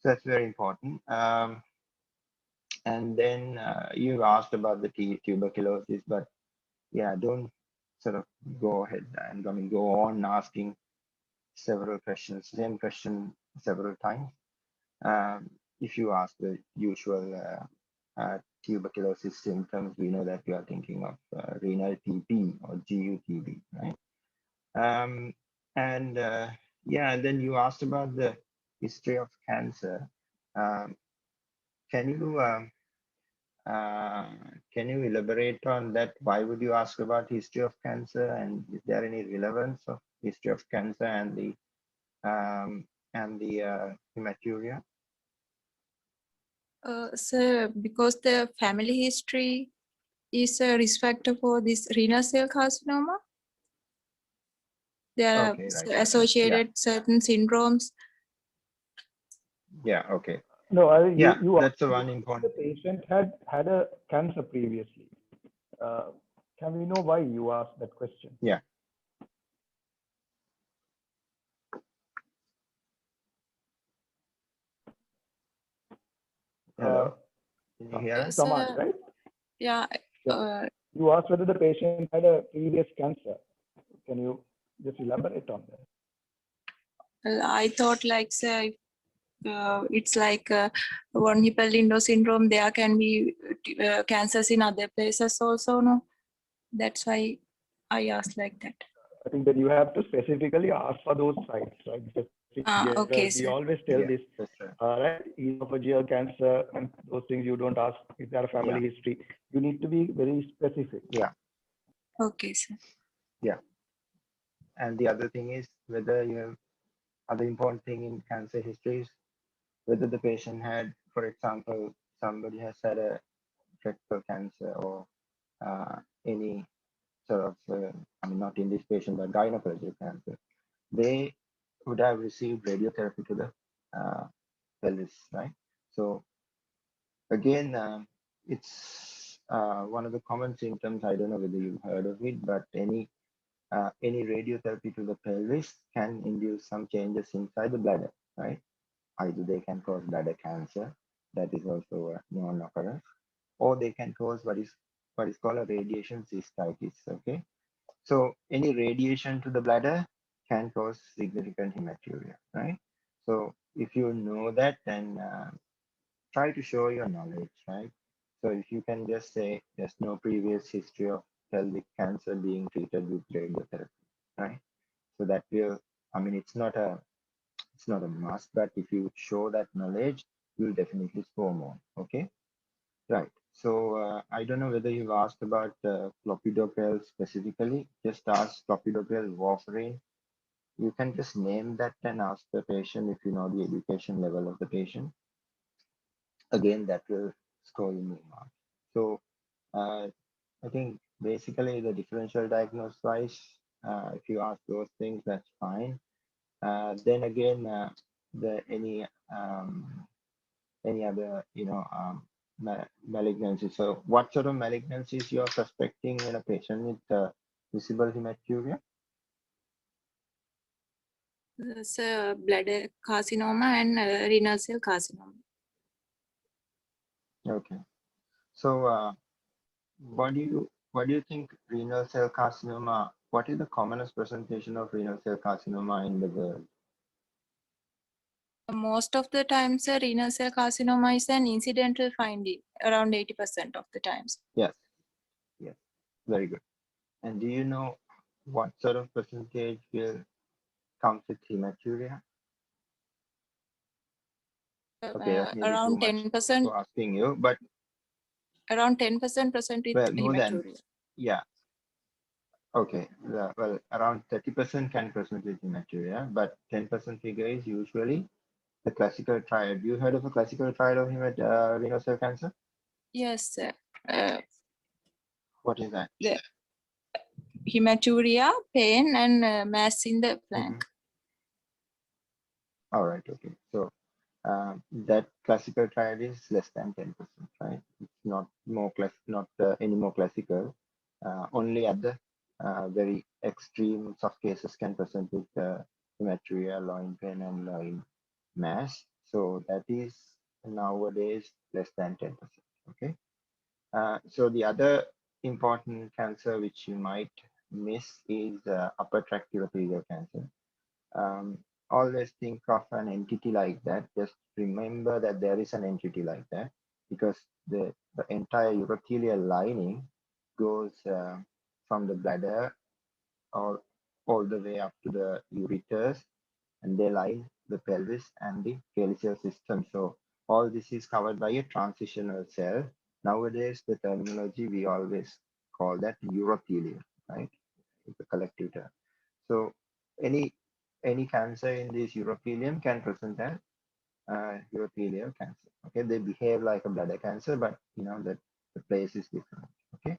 So that's very important. And then you asked about the tuberculosis, but yeah, don't sort of go ahead and go on asking several questions, same question several times. If you ask the usual tuberculosis symptoms, we know that you are thinking of renal TB or GUTB, right? And yeah, and then you asked about the history of cancer. Can you elaborate on that? Why would you ask about history of cancer, and is there any relevance of history of cancer and the hematuria? Sir, because the family history is a risk factor for this renal cell carcinoma, there are Okay, right. associated certain syndromes. Yeah, okay. No, Yeah, you that's the asked one if the important. patient had a cancer previously. Can we know why you asked that question? Yeah. Hello, can you hear us? Samad, Sir, right? yeah, Yeah. You asked whether the patient had a previous cancer. Can you just elaborate on that? I thought like say it's like von Hippel-Lindau syndrome. There can be cancers in other places also. No, that's why I asked like that. I think that you have to specifically ask for those sites, right? Because Okay, we sir. always tell Yeah, this, that's right. right? Esophageal cancer and those things you don't ask if there are family history. You need to be very specific. Yeah, Okay, sir. yeah. And the other thing is whether you have other important thing in cancer history is whether the patient had, for example, somebody has had a rectal cancer or any sort of, I mean, not in this patient, but gynecological cancer, they would have received radiotherapy to the pelvis, right? So again, it's one of the common symptoms. I don't know whether you've heard of it, but any radiotherapy to the pelvis can induce some changes inside the bladder, right? Either they can cause bladder cancer, that is also a known occurrence, or they can cause what is called a radiation cystitis. Okay, so any radiation to the bladder can cause significant hematuria, right? So if you know that, then try to show your knowledge, right? So if you can just say there's no previous history of pelvic cancer being treated with radiotherapy, right? So that will, I mean, it's not a must, but if you show that knowledge, you'll definitely score more. Okay, right. So I don't know whether you've asked about clopidogrel specifically. Just ask clopidogrel warfarin. You can just name that and ask the patient if you know the education level of the patient. Again, that will score you more marks. So I think basically the differential diagnosis wise, if you ask those things, that's fine. Then again, any other malignancy. So what sort of malignancies you are suspecting in a patient with visible hematuria? Sir, bladder carcinoma and renal cell carcinoma. Okay. So what do you think renal cell carcinoma? What is the commonest presentation of renal cell carcinoma in the world? Most of the times, renal cell carcinoma is an incidental finding, around 80% of the times. Yes. Yes. Very good. And do you know what sort of percentage will comes with hematuria? Okay, that may be too Around much 10%, for asking you, but around 10% present with well, more than, hematuria. yeah. Okay, well, around 30% can present with hematuria, but 10% figure is usually the classical triad. You heard of a classical triad of renal cell cancer? Yes, sir. What is that? The hematuria, pain, and mass in the flank. Mhm. All right, okay. So that classical triad is less than 10%, right? It's not any more classical. Only at the very extreme of cases can present with hematuria, loin pain, and loin mass. So that is nowadays less than 10%. Okay. So the other important cancer which you might miss is upper tract urothelial cancer. Um, Always think of an entity like that. Just remember that there is an entity like that because the entire urothelial lining goes from the bladder or all the way up to the ureters, and they line the pelvis and the calyceal system. So all this is covered by a transitional cell. Nowadays, the terminology we always call that urothelium, right? It's a collective term. So any cancer in this urothelium can present as urothelial cancer. Okay, they behave like a bladder cancer, but that the place is different. Okay,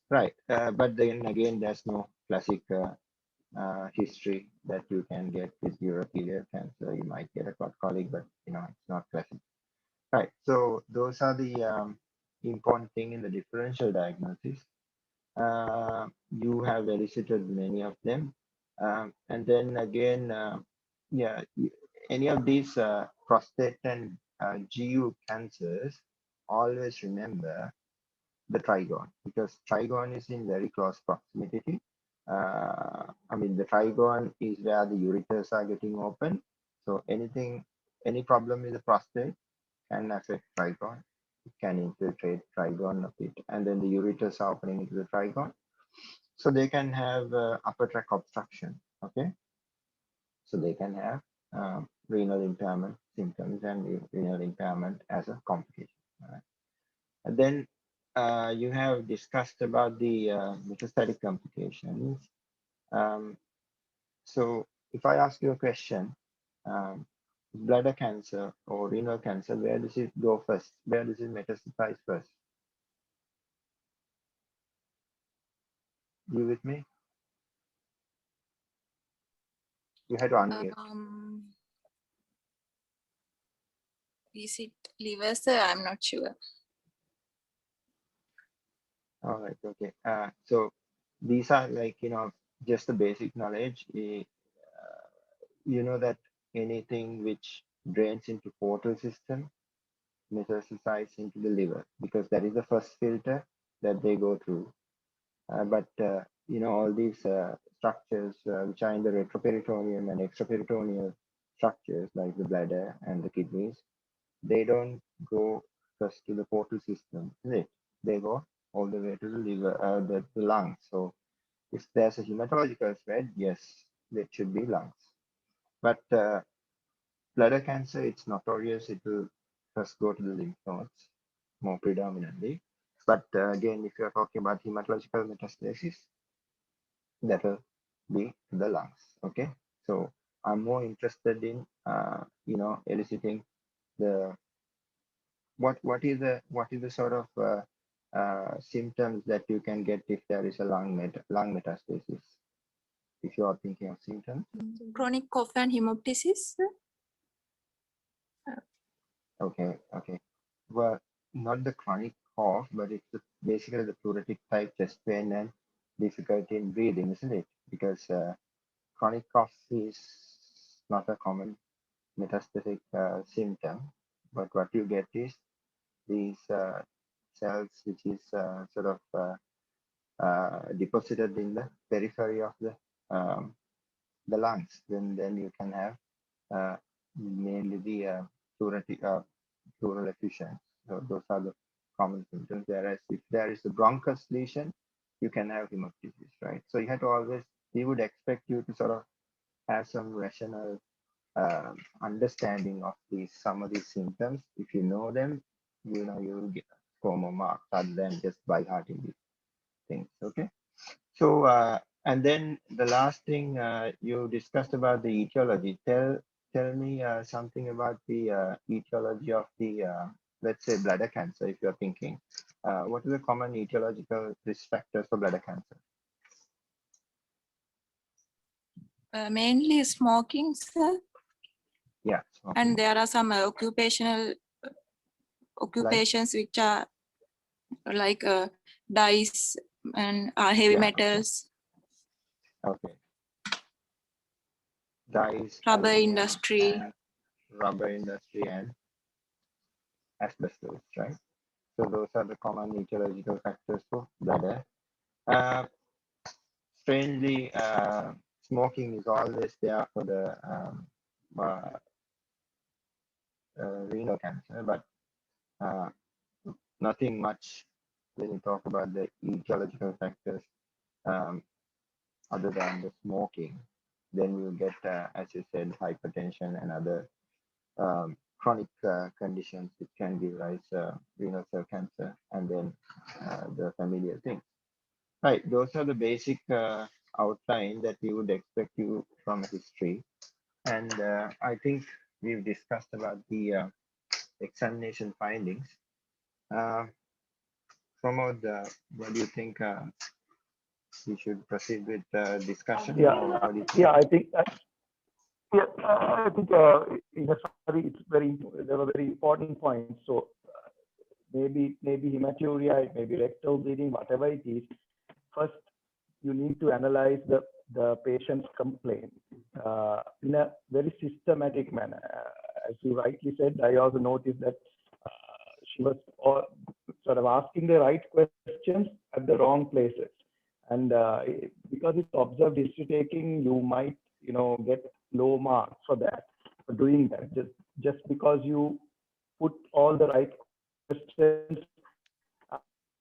right. But then again, there's no classic history that you can get with urothelial cancer. You might get a colic, but it's not classic. Right. So those are the important thing in the differential diagnosis. You have elicited many of them. And then again, yeah, any of these prostate and GU cancers, always remember the trigone, because trigone is in very close proximity. I mean, the trigone is where the ureters are getting open. So any problem with the prostate can affect trigone. It can infiltrate trigone of it, and then the ureters are opening into the trigone. So they can have upper tract obstruction. Okay, so they can have renal impairment symptoms and renal impairment as a complication. Right? And then you have discussed about the metastatic complications. So if I ask you a question, um, bladder cancer or renal cancer, where does it go first? Where does it metastasize first? You with me? You had to unmute. Is it liver, sir? I'm not sure. All right, okay. So these are like, just the basic knowledge. You know that anything which drains into portal system metastasizes into the liver, because that is the first filter that they go through. But all these structures which are in the retroperitoneum and extraperitoneal structures like the bladder and the kidneys, they don't go first to the portal system, is it? They go all the way to the liver, the lungs. So if there's a hematological spread, yes, that should be lungs. But bladder cancer, it's notorious. It will first go to the lymph nodes more predominantly. But again, if you're talking about hematological metastasis, that will be the lungs. Okay, so I'm more interested in eliciting the what is the sort of symptoms that you can get if there is a lung metastasis, if you are thinking of symptoms. Chronic cough and hemoptysis. Okay, well, not the chronic cough, but it's basically the pleuritic type chest pain and difficulty in breathing, isn't it? Because chronic cough is not a common metastatic symptom, but what you get is these cells which is sort of deposited in the periphery of the lungs. Then you can have mainly the pleural effusion. So those are the common symptoms. Whereas if there is a bronchus lesion, you can have hemoptysis, right? So you have to always, we would expect you to sort of have some rational understanding of some of these symptoms. If you know them, you will get score more marks other than just by hearting these things. Okay. So and then the last thing you discussed about the etiology. Tell me something about the etiology of the let's say bladder cancer. If you're thinking, what are the common etiological risk factors for bladder cancer? Mainly smoking, sir. Yeah. Smoking. And there are some occupational occupations which are like dyes and heavy metals. Okay. Dyes, Rubber aluminum, industry. and rubber industry, and asbestos, right? So those are the common etiological factors for bladder. Strangely, smoking is always there for the renal cancer, but nothing much when you talk about the etiological factors other than the smoking. Then you get, as you said, hypertension and other chronic conditions which can give rise renal cell cancer, and then the familiar things. Right, those are the basic outline that we would expect you from history. And I think we've discussed about the examination findings. Pramod, what do you think? We should proceed with discussion. Yeah, Or what do you think? yeah, I think. Yeah, I think in a summary, there were very important points. So maybe hematuria, maybe rectal bleeding, whatever it is. First, you need to analyze the patient's complaint in a very systematic manner. As you rightly said, I also noticed that she was sort of asking the right questions at the wrong places. And because it's observed history taking, you might, get low marks for that, for doing that. Just because you put all the right questions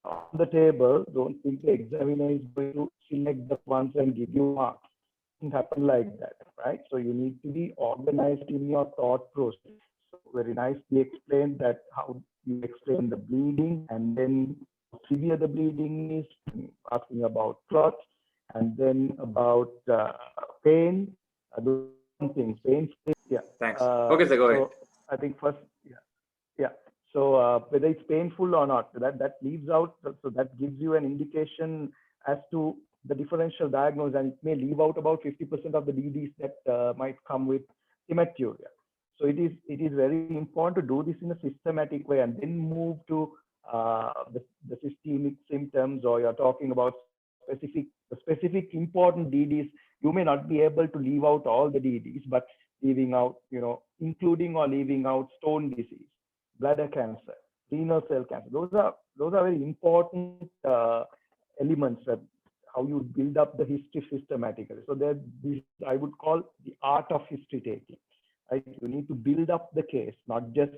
on the table, don't think the examiner is going to select the ones and give you marks. It doesn't happen like that, right? So you need to be organized in your thought process. So very nicely explained that how you explain the bleeding, and then how severe the bleeding is, asking about clots, and then about pain, those things, pain. Yeah. Thanks. Okay, sir, go ahead. So I think first, yeah. So whether it's painful or not, that leaves out, so that gives you an indication as to the differential diagnosis, and it may leave out about 50% of the DDs that might come with hematuria. So it is very important to do this in a systematic way, and then move to the systemic symptoms, or you're talking about specific important DDs. You may not be able to leave out all the DDs, but leaving out, including or leaving out stone disease, bladder cancer, renal cell cancer. Those are very important elements that how you build up the history systematically. So that this I would call the art of history taking. Right? You need to build up the case, not just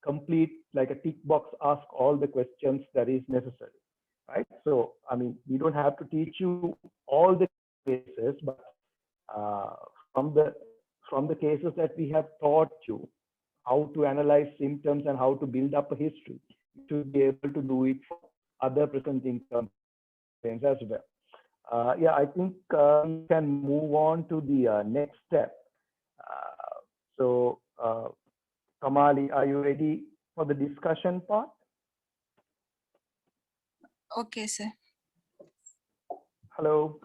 complete like a tick box, ask all the questions that is necessary. Right? So I mean, we don't have to teach you all the cases, but from the cases that we have taught you, how to analyze symptoms and how to build up a history, you should be able to do it for other presenting complaints as well. Yeah, I think we can move on to the next step. So, Kamali, are you ready for the discussion part? Okay, sir. Hello.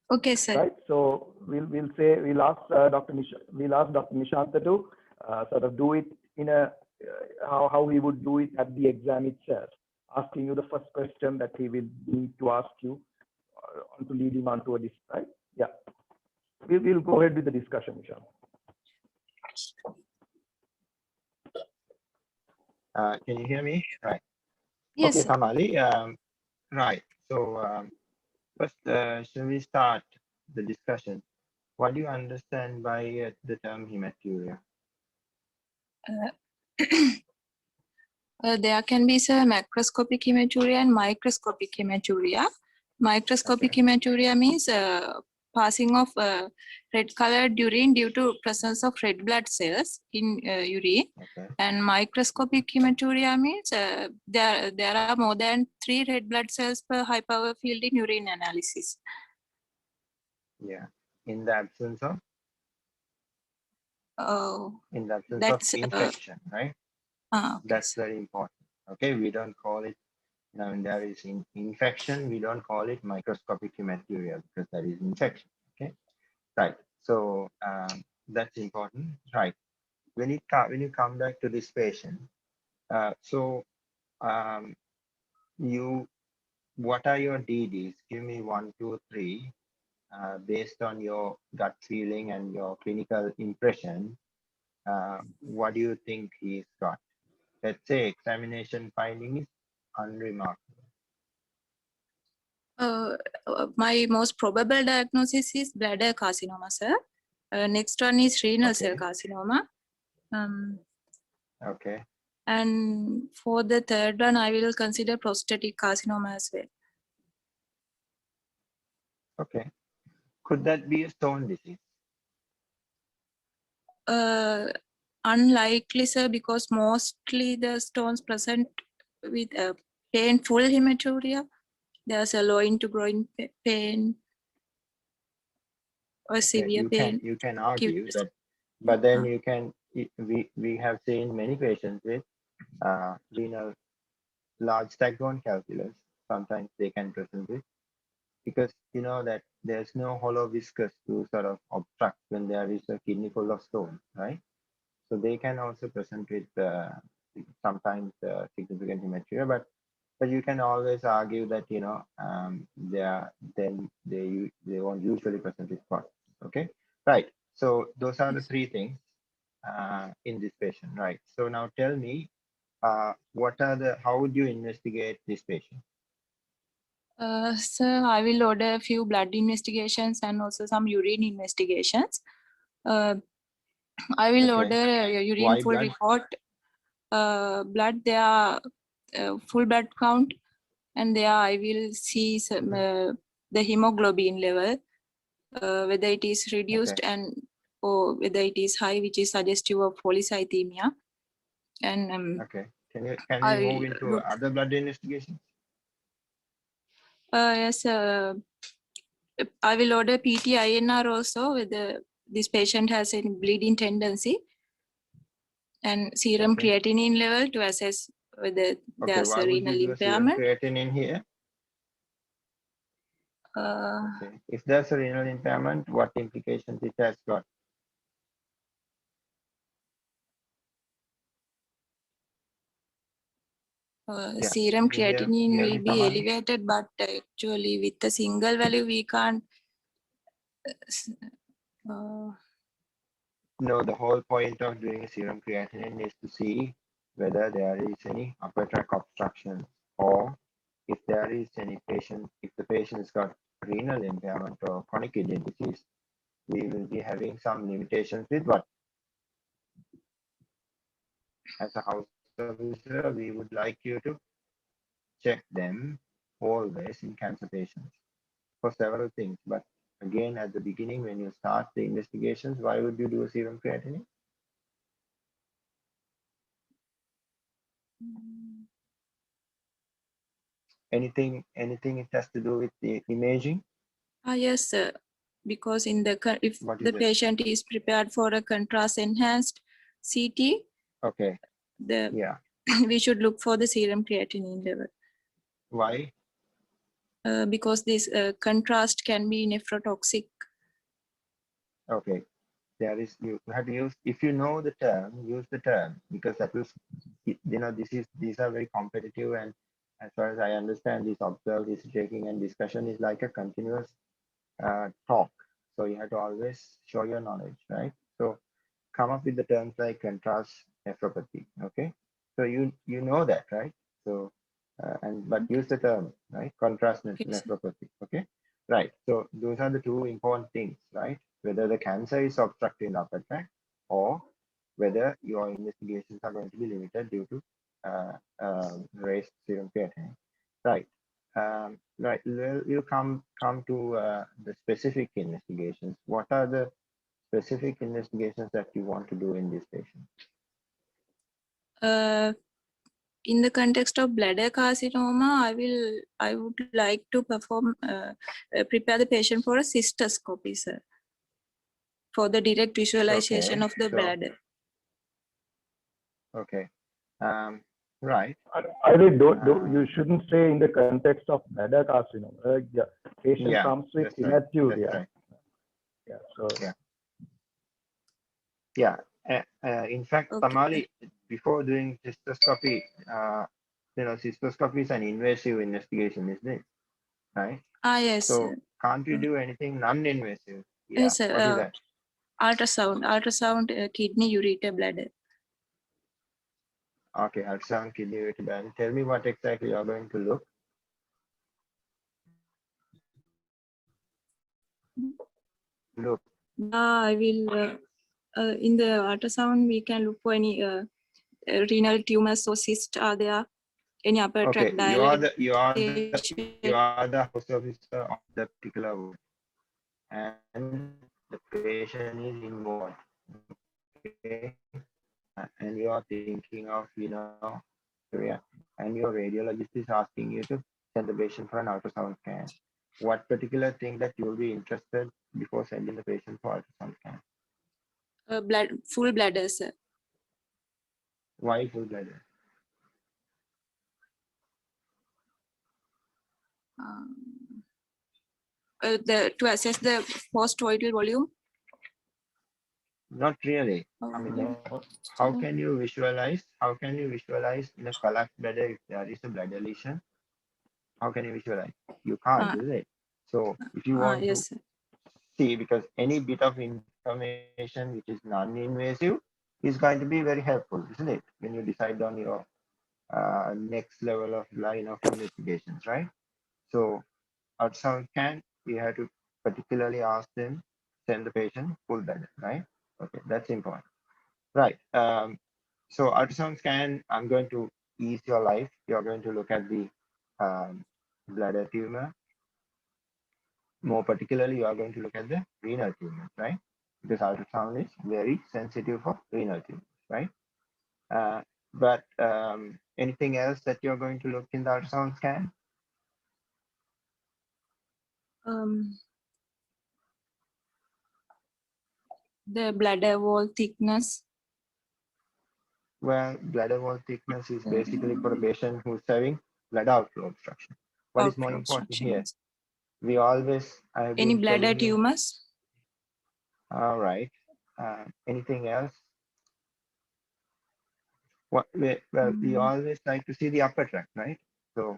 Okay, sir. Right. So we'll ask Dr. Nishanta to sort of do it in a how we would do it at the exam itself, asking you the first question that he will need to ask you to lead him on to a discussion. Right? Yeah. We'll go ahead with the discussion, Nishanta. Can you hear me? Right. Yes, Okay, sir. Kamali. Right. So first, shall we start the discussion? What do you understand by the term hematuria? There can be macroscopic hematuria and microscopic hematuria. Microscopic hematuria means passing of red colored urine due to presence of red blood cells in urine. Okay. And microscopic hematuria means there are more than 3 red blood cells per high power field in urine analysis. Yeah. In the absence of That's infection, right? okay, That's very important. Okay, we don't call it, when there is infection, we don't call it microscopic hematuria because that is infection. Okay, right. So that's important, right? When you come back to this patient, what are your DDs? Give me 1, 2, 3. Based on your gut feeling and your clinical impression, what do you think he's got? Let's say examination finding is unremarkable. My most probable diagnosis is bladder carcinoma, sir. Next one is renal cell carcinoma. Okay. And for the third one, I will consider prostatic carcinoma as well. Okay. Could that be a stone disease? Unlikely, sir, because mostly the stones present with painful hematuria. There's a loin to groin pain or severe pain. You can argue that, but then you can we have seen many patients with renal large stack-bone calculus. Sometimes they can present with, because you know that there's no hollow viscous to sort of obstruct when there is a kidney full of stone, right? So they can also present with sometimes significant hematuria, but you can always argue that they won't usually present with clot. Okay, right. So those are the three things in this patient, right? So now tell me, how would you investigate this patient? So I will order a few blood investigations and also some urine investigations. I will Okay. order a urine Why full blood? report, blood, their full blood count, and there I will see some, the hemoglobin level, whether it is reduced and or whether it is high, which is suggestive of polycythemia. And Okay. Can we I move will into look. other blood investigations? Yes, I will order PT-INR also, whether this patient has any bleeding tendency, and serum Okay. creatinine level to assess whether Okay. there's Why a would you renal do a serum impairment. creatinine here? Okay. If there's a renal impairment, what implications it has got? Serum Here creatinine will we be come on. elevated, but actually with a single value we can't. No, the whole point of doing a serum creatinine is to see whether there is any upper tract obstruction, or if there is any if the patient's got renal impairment or chronic kidney disease, we will be having some limitations with what? As a house officer, we would like you to check them always in cancer patients for several things. But again, at the beginning, when you start the investigations, why would you do a serum creatinine? Anything it has to do with the imaging? Yes, sir. Because in the if What is the it? patient is prepared for a contrast enhanced CT, Okay. Yeah. we should look for the serum creatinine level. Why? Because this contrast can be nephrotoxic. Okay. There is, you have to use, if you know the term, use the term, because that will, these are very competitive, and as far as I understand, this observed, this taking and discussion is like a continuous talk. So you have to always show your knowledge, right? So come up with the terms like contrast nephropathy. Okay, so you know that, right? So but use the term, right? Contrast nephropathy. Okay, right. So those are the two important things, right? Whether the cancer is obstructing the upper tract, or whether your investigations are going to be limited due to raised serum creatinine. Right. Right. We'll come to the specific investigations. What are the specific investigations that you want to do in this patient? In the context of bladder carcinoma, I would like to prepare the patient for a cystoscopy, sir, for the direct visualization of the bladder. Okay. Right. I really don't, you shouldn't say in the context of bladder carcinoma. The patient comes with hematuria. Right. Yeah. So. Yeah. In fact, Tamali, before doing cystoscopy, cystoscopy is an invasive investigation, isn't it? Right. Yes. So can't you do anything non-invasive? Yeah. Yes, sir. What is that? Ultrasound, kidney, ureter, bladder. Okay, ultrasound, kidney, ureter, bladder. Tell me what exactly you're going to look. Look. I will. In the ultrasound, we can look for any renal tumors or cysts. Are there any upper tract dilatation? You are the house officer of the particular ward, and the patient is involved. Okay, and you are thinking of area, and your radiologist is asking you to send the patient for an ultrasound scan. What particular thing that you will be interested before sending the patient for ultrasound scan? Full bladder, sir. Why full bladder? To assess the post-coital volume. Not really. I mean, how can you visualize? How can you visualize in a collapsed bladder if there is a bladder lesion? How can you visualize? You can't, Uh, is it? So if you want to yes, sir. see, because any bit of information which is non-invasive is going to be very helpful, isn't it? When you decide on your next level of line of investigations, right? So ultrasound scan, you have to particularly ask them, send the patient full bladder, right? Okay, that's important. Right. So ultrasound scan, I'm going to ease your life. You're going to look at the bladder tumor. More particularly, you are going to look at the renal tumors, right? Because ultrasound is very sensitive for renal tumors, right? But anything else that you're going to look in the ultrasound scan? The bladder wall thickness. Well, bladder wall thickness is basically for a patient who's having blood outflow obstruction. What is more important here? We always, I've Any been bladder telling you. tumors? All right. Anything else? Well, we always like to see the upper tract, right? So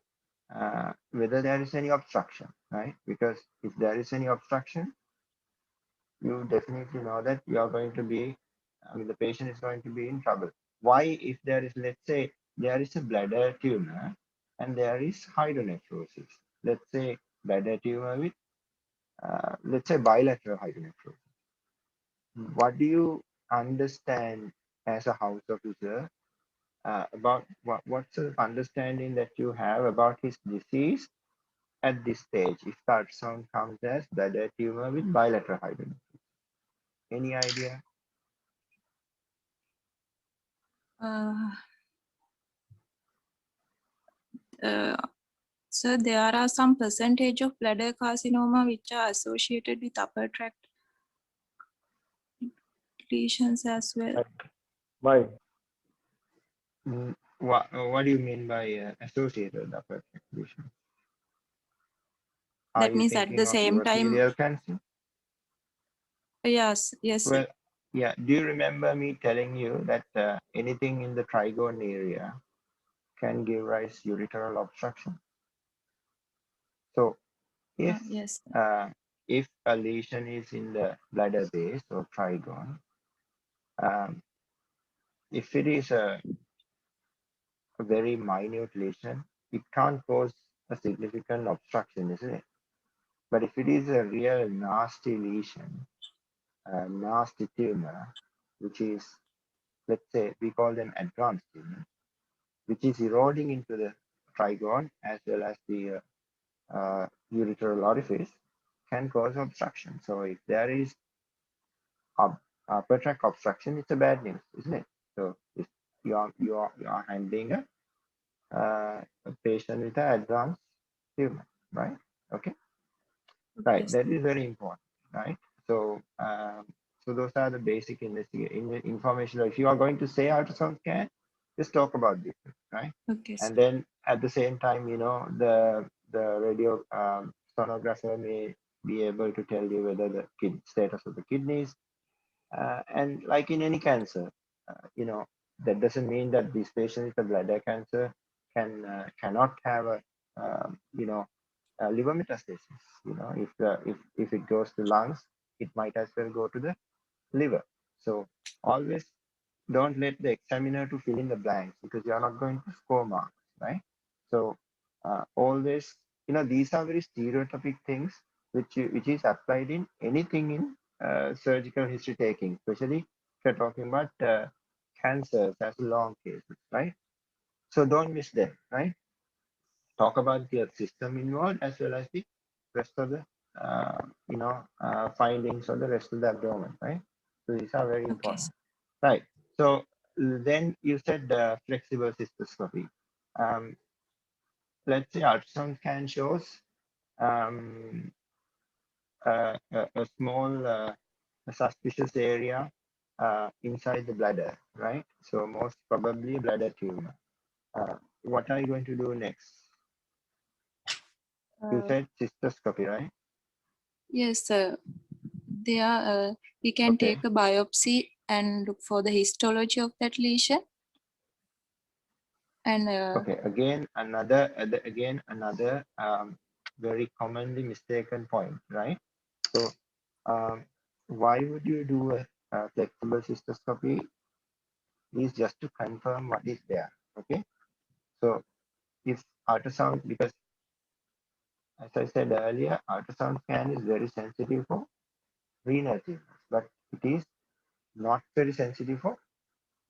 whether there is any obstruction, right? Because if there is any obstruction, you definitely know that you are going to be, I mean, the patient is going to be in trouble. Why, if there is, let's say, there is a bladder tumor and there is hydronephrosis, let's say bladder tumor with, let's say bilateral hydronephrosis. What do you understand as a house officer about what's the understanding that you have about his disease at this stage if the ultrasound comes as bladder tumor with bilateral hydronephrosis? Any idea? So there are some percentage of bladder carcinoma which are associated with upper tract lesions as well. Why? What do you mean by associated upper tract lesion? Are That you means at thinking the of same time, urothelial cancer? yes. Well, yeah. Do you remember me telling you that anything in the trigone area can give rise to ureteral obstruction? So Yes. if a lesion is in the bladder base or trigone, if it is a very minute lesion, it can't cause a significant obstruction, isn't it? But if it is a real nasty lesion, a nasty tumor, which is, let's say, we call them advanced tumors, which is eroding into the trigone as well as the ureteral orifice, can cause obstruction. So if there is upper tract obstruction, it's a bad news, isn't it? So if you are handling a patient with an advanced tumor, right? Okay, right. Yes. That is very important, right? So so those are the basic information. If you are going to say ultrasound scan, just talk about this, right? Okay. And then at the same time, you know, the radio sonographer may be able to tell you whether the status of the kidneys, and like in any cancer, you know, that doesn't mean that this patient with a bladder cancer cannot have a you know, liver metastasis. You know, if it goes to lungs, it might as well go to the liver. So always don't let the examiner to fill in the blanks because you are not going to score marks, right? So always, you know, these are very stereotypic things which is applied in anything in surgical history taking, especially if you're talking about cancers as long cases, right? So don't miss them, right? Talk about the system involved as well as the rest of the findings of the rest of the abdomen, right? So these are very Okay. important, right? So then you said flexible cystoscopy. Let's say ultrasound scan shows a small suspicious area inside the bladder, right? So most probably bladder tumor. What are you going to do next? You said cystoscopy, right? Yes, sir. There, we can Okay. take a biopsy and look for the histology of that lesion. And Okay. Again, another very commonly mistaken point, right? So, why would you do a flexible cystoscopy? Is just to confirm what is there. Okay. So, if ultrasound, because as I said earlier, ultrasound scan is very sensitive for renal tumors, but it is not very sensitive for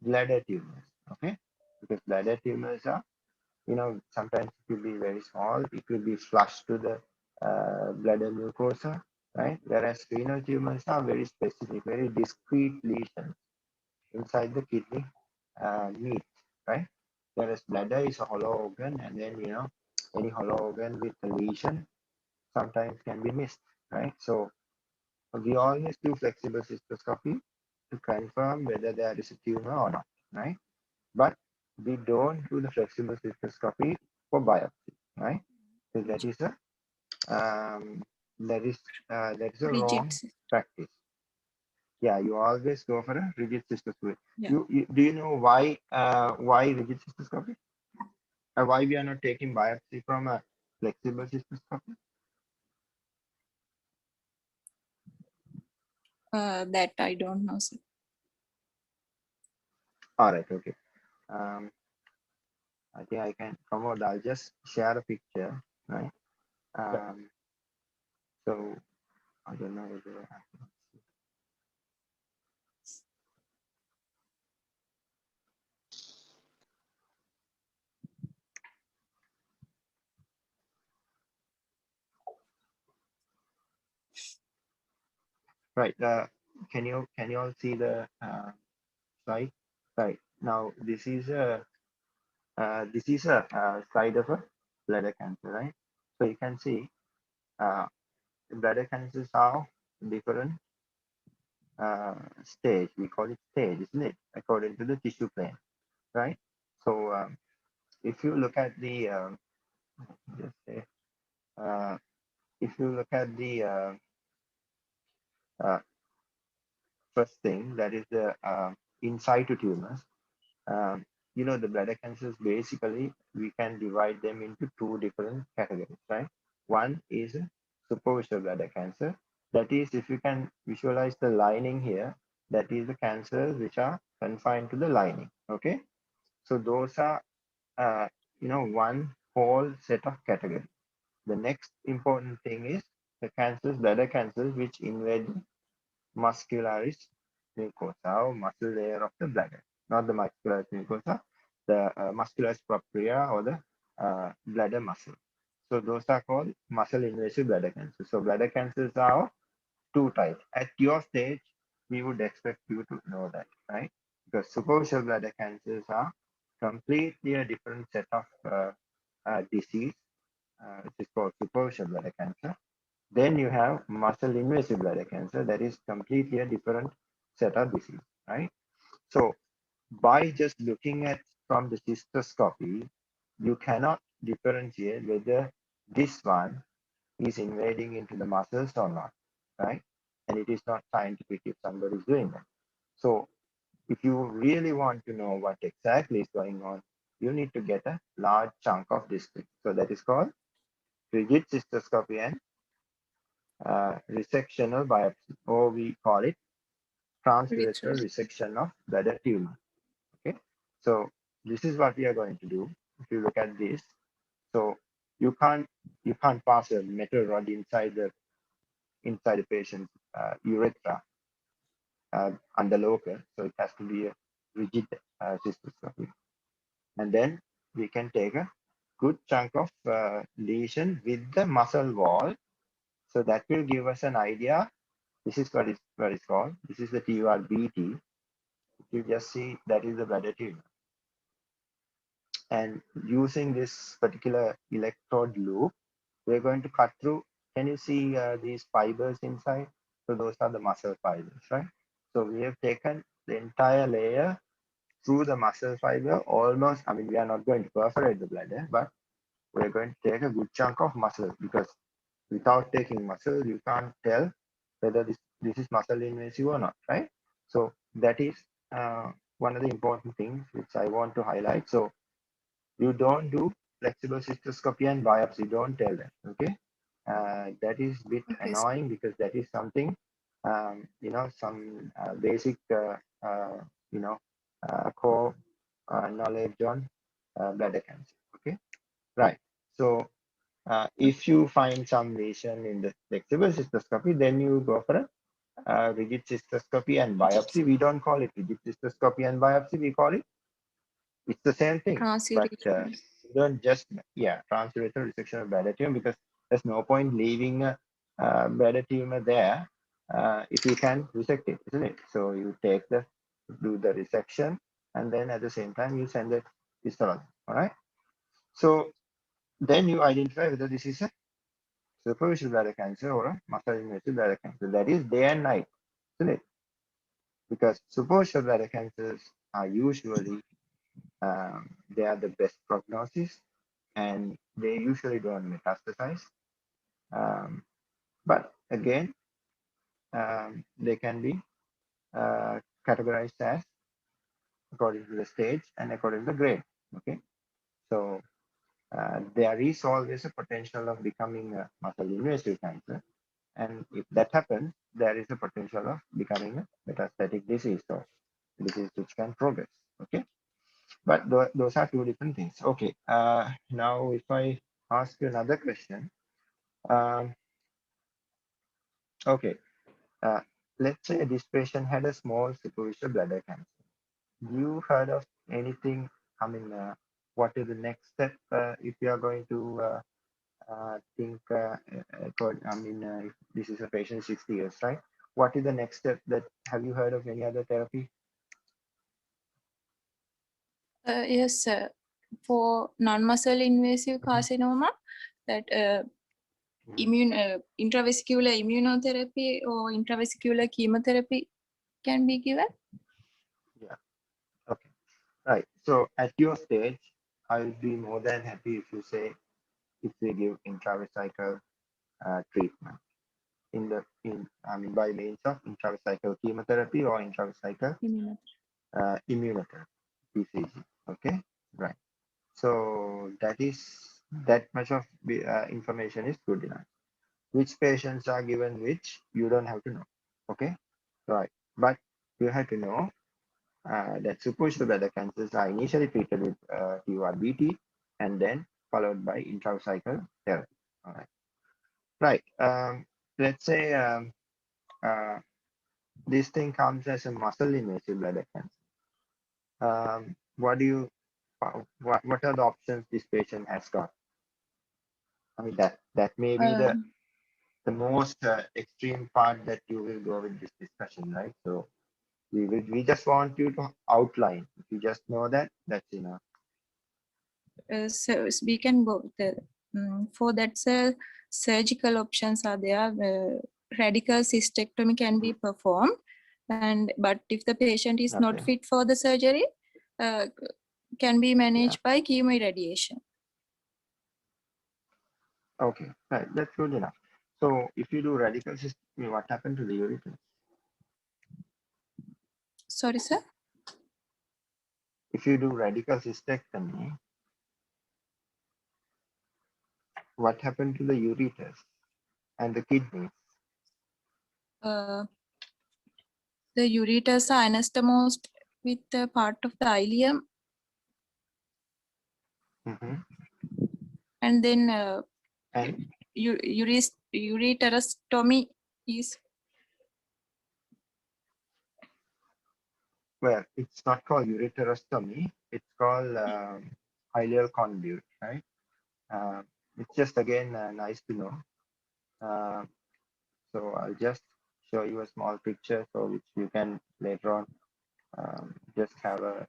bladder tumors. Okay, because bladder tumors are, sometimes it will be very small, it will be flush to the bladder mucosa, right? Whereas renal tumors are very specific, very discrete lesions inside the kidney meat, right? Whereas bladder is a hollow organ, and then any hollow organ with a lesion sometimes can be missed, right? So we always do flexible cystoscopy to confirm whether there is a tumor or not, right? But we don't do the flexible cystoscopy for biopsy, right? So um, that is a rigid. wrong practice. Yeah, you always go for a rigid cystoscopy. Yeah. Do you know why rigid cystoscopy? Why we are not taking biopsy from a flexible cystoscopy? That I don't know, sir. All right, okay. I think I can promote. I'll just share a picture, right? So I don't know whether I can see. Right. Can you all see the slide? Right. Now this is a slide of a bladder cancer, right? So you can see bladder cancers are different stage. We call it stage, isn't it? According to the tissue plane, right? So if you look at the just say, if you look at the uh, first thing, that is the in situ tumors. Um, the bladder cancers, basically we can divide them into two different categories, right? One is superficial bladder cancer. That is, if you can visualize the lining here, that is the cancers which are confined to the lining. Okay, so those are one whole set of categories. The next important thing is the cancers, bladder cancers, which invade muscularis mucosa or muscle layer of the bladder, not the muscularis mucosa, the muscularis propria or the bladder muscle. So those are called muscle invasive bladder cancers. So bladder cancers are two types. At your stage, we would expect you to know that, right? Because superficial bladder cancers are completely a different set of disease, which is called superficial bladder cancer. Then you have muscle invasive bladder cancer, that is completely a different set of disease, right? So by just looking at from the cystoscopy, you cannot differentiate whether this one is invading into the muscles or not, right? And it is not scientific if somebody is doing that. So if you really want to know what exactly is going on, you need to get a large chunk of district. So that is called rigid cystoscopy and resectional biopsy, or we call it transurethral resection of bladder tumor. Okay, so this is what we are going to do. If you look at this, so you can't pass a metal rod inside the patient's urethra under local, so it has to be a rigid cystoscopy, and then we can take a good chunk of lesion with the muscle wall, so that will give us an idea. This is what it's called. This is the TURBT. You just see that is the bladder tumor. And using this particular electrode loop, we're going to cut through. Can you see these fibers inside? So those are the muscle fibers, right? So we have taken the entire layer through the muscle fiber almost. I mean, we are not going to perforate the bladder, but we're going to take a good chunk of muscle, because without taking muscle, you can't tell whether this is muscle invasive or not, right? So that is one of the important things which I want to highlight. So you don't do flexible cystoscopy and biopsy. Don't tell them, okay? That is a bit Okay, sir. annoying, because that is something, some basic, core knowledge on bladder cancer, okay? Right. So if you find some lesion in the flexible cystoscopy, then you go for a rigid cystoscopy and biopsy. We don't call it rigid cystoscopy and biopsy. We call it, it's the same thing, but Transurethral. you don't just, transurethral resection of bladder tumor, because there's no point leaving a bladder tumor there if you can resect it, isn't it? So you do the resection, and then at the same time you send the histology. All right. So then you identify whether this is a superficial bladder cancer or a muscle invasive bladder cancer. That is day and night, isn't it? Because superficial bladder cancers are usually they are the best prognosis, and they usually don't metastasize. But again, they can be categorized as according to the stage and according to the grade. Okay, so there is always a potential of becoming a muscle invasive cancer. And if that happens, there is a potential of becoming a metastatic disease, or disease which can progress. Okay, but those are two different things. Okay, now if I ask you another question, um, okay, uh, let's say this patient had a small superficial bladder cancer. You heard of anything? I mean, what is the next step if you are going to think, if this is a patient 60 years, right? What is the next step? That have you heard of any other therapy? Yes, sir. For non-muscle invasive carcinoma, that intravesicular immunotherapy or intravesicular chemotherapy can be given. Yeah. Okay. Right. So at your stage, I will be more than happy if you say, if they give intravesical treatment by means of intravesical chemotherapy or intravesical immunotherapy, BCG. Okay. Right. So that much of information is good enough. Which patients are given which, you don't have to know. Okay. Right. But you have to know that superficial bladder cancers are initially treated with TURBT and then followed by intravesical therapy. All right. Right. Let's say this thing comes as a muscle invasive bladder cancer. What are the options this patient has got? I mean, that may be the most extreme part that you will go with this discussion, right? So we just want you to outline. If you just know that, that's enough. So we can go for that, surgical options are there. Radical cystectomy can be performed, but if the patient is not Okay. fit for the surgery, can be managed by chemoirradiation. Okay, right. That's good enough. So if you do radical cystectomy, what happened to the ureter? Sorry, sir. If you do radical cystectomy, what happened to the ureters and the kidneys? The ureters are anastomosed with the part of the ileum, and then And ureterostomy is. well, it's not called ureterostomy. It's called ileal conduit, right? It's just again nice to know. So I'll just show you a small picture, so which you can later on just have a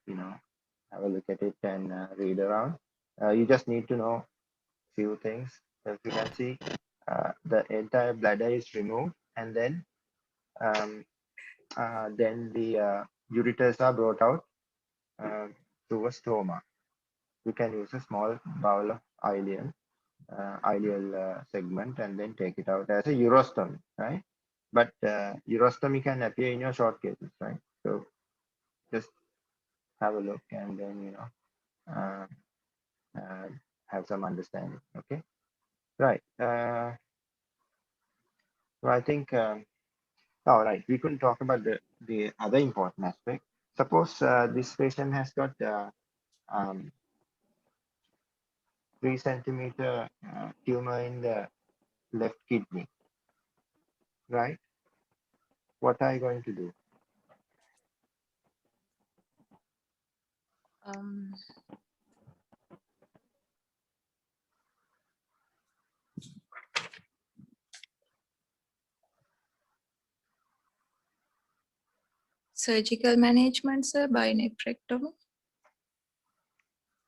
look at it and read around. You just need to know few things. As you can see, the entire bladder is removed, and then the ureters are brought out through a stoma. You can use a small bowel of ileal segment and then take it out as a urostomy, right? But urostomy can appear in your short cases, right? So just have a look and then, you know, uh, have some understanding, okay? Right. So I think, all right, we couldn't talk about the other important aspect. Suppose this patient has got um, 3 centimeter tumor in the left kidney, right? What are you going to do? Um, surgical management, sir, by nephrectomy.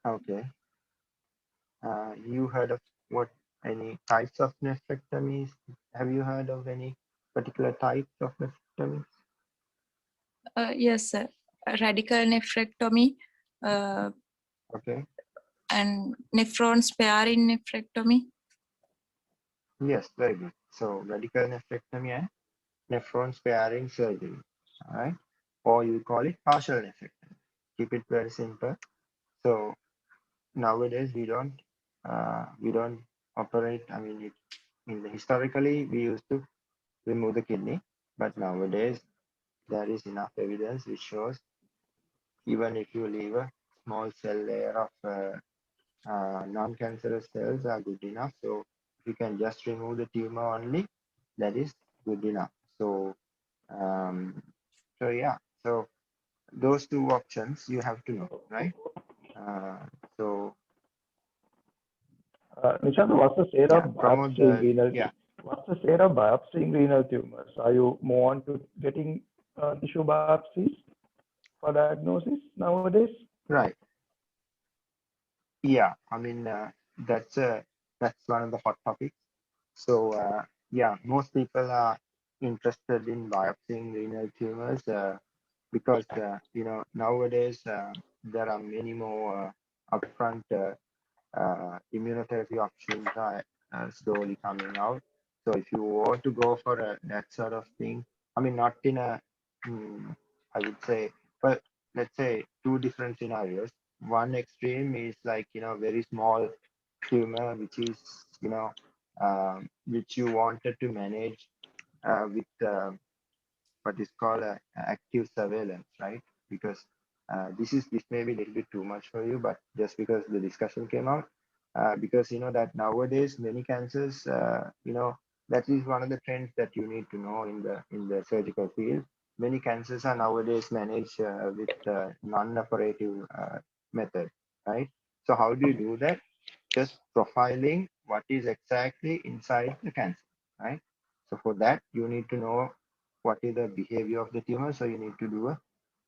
Okay. You heard of what any types of nephrectomies? Have you heard of any particular types of nephrectomies? Yes, sir. Radical nephrectomy Okay. and nephron sparing nephrectomy. Yes, very good. So radical nephrectomy and nephron sparing surgery. All right. Or you call it partial nephrectomy. Keep it very simple. So nowadays we don't operate. I mean, historically we used to remove the kidney, but nowadays there is enough evidence which shows even if you leave a small cell layer of non-cancerous cells are good enough. So you can just remove the tumor only, that is good enough. So um, so yeah, so those two options you have to know, right? So Nishant, what's the state yeah, of promote biopsying the renal? yeah, What's the state of biopsying renal tumors? Are you more on to getting tissue biopsies for diagnosis nowadays? right. Yeah, I mean that's one of the hot topics. So yeah, most people are interested in biopsying renal tumors because you know nowadays there are many more upfront immunotherapy options are slowly coming out. So if you want to go for that sort of thing, I mean not in a I would say, but let's say two different scenarios. One extreme is like you know very small tumor which is you know which you wanted to manage with what is called active surveillance, right? Because this may be a little bit too much for you, but just because the discussion came out, because you know that nowadays many cancers, you know, that is one of the trends that you need to know in the surgical field. Many cancers are nowadays managed with non-operative method, right? So how do you do that? Just profiling what is exactly inside the cancer, right? So for that, you need to know what is the behavior of the tumor. So you need to do a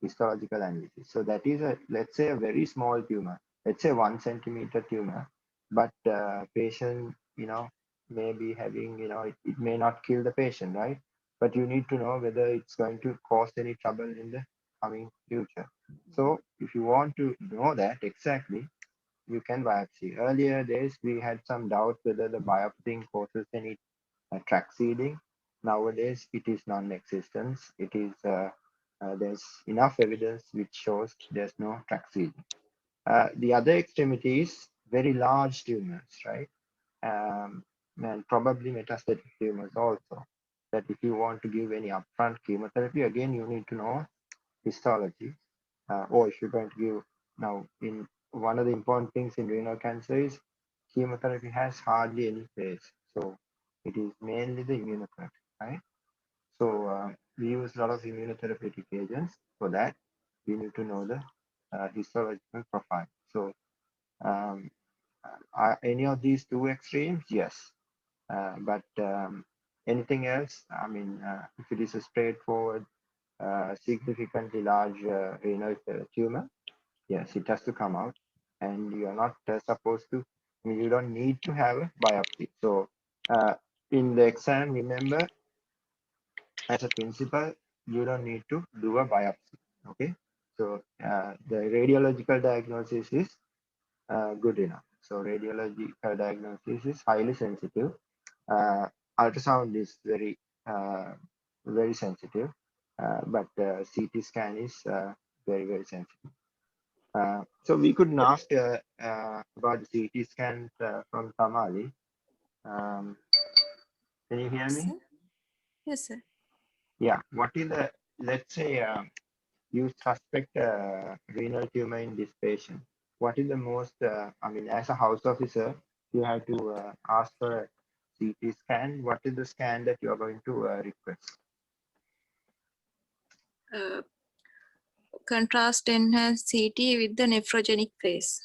histological analysis. So that is a, let's say a very small tumor, let's say 1 centimeter tumor, but patient, you know, may be having, you know, it may not kill the patient, right? But you need to know whether it's going to cause any trouble in the coming future. So if you want to know that exactly, you can biopsy. Earlier days, we had some doubt whether the biopsying causes any track seeding. Nowadays, it is non-existent. It is there's enough evidence which shows there's no track seeding. The other extremity is very large tumors, right? And probably metastatic tumors also. That if you want to give any upfront chemotherapy, again, you need to know histology. Or if you're going to give now in one of the important things in renal cancer is chemotherapy has hardly any phase. So it is mainly the immunotherapy, right? So we use a lot of immunotherapeutic agents. For that, we need to know the histological profile. So um, any of these two extremes, yes. But anything else, I mean, if it is a straightforward, significantly large renal tumor, yes, it has to come out. And you are not supposed to, I mean, you don't need to have a biopsy. So in the exam, remember, as a principal, you don't need to do a biopsy. Okay, so the radiological diagnosis is good enough. So radiological diagnosis is highly sensitive. Ultrasound is very sensitive, but CT scan is very sensitive. So we couldn't ask about the CT scans from Tamali. Can you hear me? Sir? Yes, sir. Yeah. What is the, let's say you suspect renal tumor in this patient. What is the most, I mean, as a house officer, you have to ask for a CT scan. What is the scan that you are going to request? Contrast enhanced CT with the nephrogenic phase.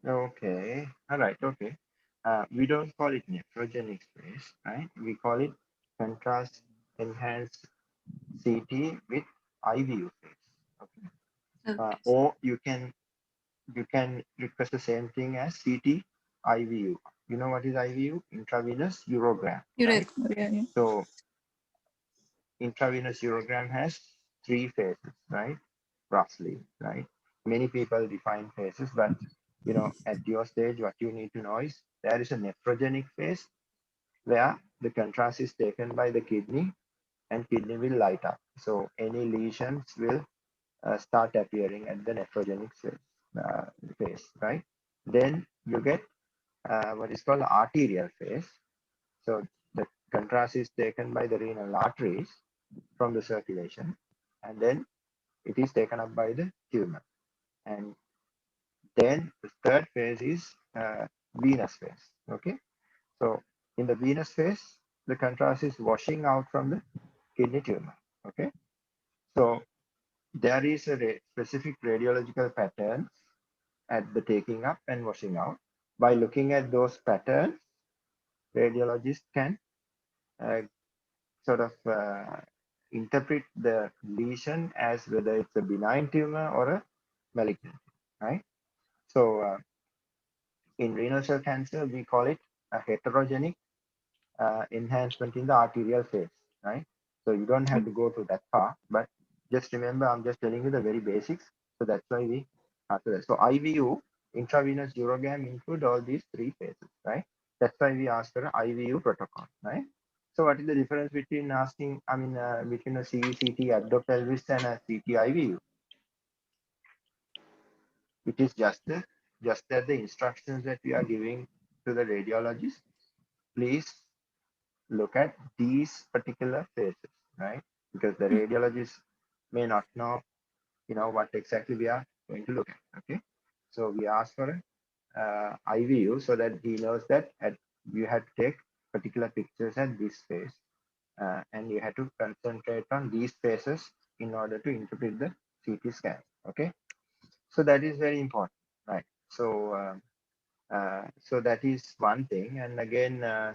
Okay. All right. Okay. We don't call it nephrogenic phase, right? We call it contrast enhanced CT with IVU phase. Okay. Okay. Or you can request the same thing as CT IVU. You know what is IVU? Intravenous urogram, right? Yeah. So intravenous urogram has 3 phases, right? Roughly, right? Many people define phases, but you know, at your stage, what you need to know is there is a nephrogenic phase where the contrast is taken by the kidney and kidney will light up. So any lesions will start appearing at the nephrogenic phase, right? Then you get what is called the arterial phase. So the contrast is taken by the renal arteries from the circulation, and then it is taken up by the tumor. And then the third phase is venous phase. Okay, so in the venous phase, the contrast is washing out from the kidney tumor. Okay, so there is a specific radiological pattern at the taking up and washing out. By looking at those patterns, radiologists can uh, sort of interpret the lesion as whether it's a benign tumor or a malignant, right? So in renal cell cancer, we call it a heterogenic enhancement in the arterial phase, right? So you don't have to go to that far, but just remember, I'm just telling you the very basics. So that's why we after that. So IVU, intravenous urogram, include all these 3 phases, right? That's why we ask for an IVU protocol, right? So what is the difference between asking, I mean, between a CECT abdo-pelvis and a CT IVU? It is just that the instructions that we are giving to the radiologist, please look at these particular phases, right? Because the radiologist may not know, you know, what exactly we are going to look at. Okay, so we ask for IVU so that he knows that you have to take particular pictures at this phase, and you have to concentrate on these phases in order to interpret the CT scan. Okay, so that is very important, right? So so that is one thing. And again, uh,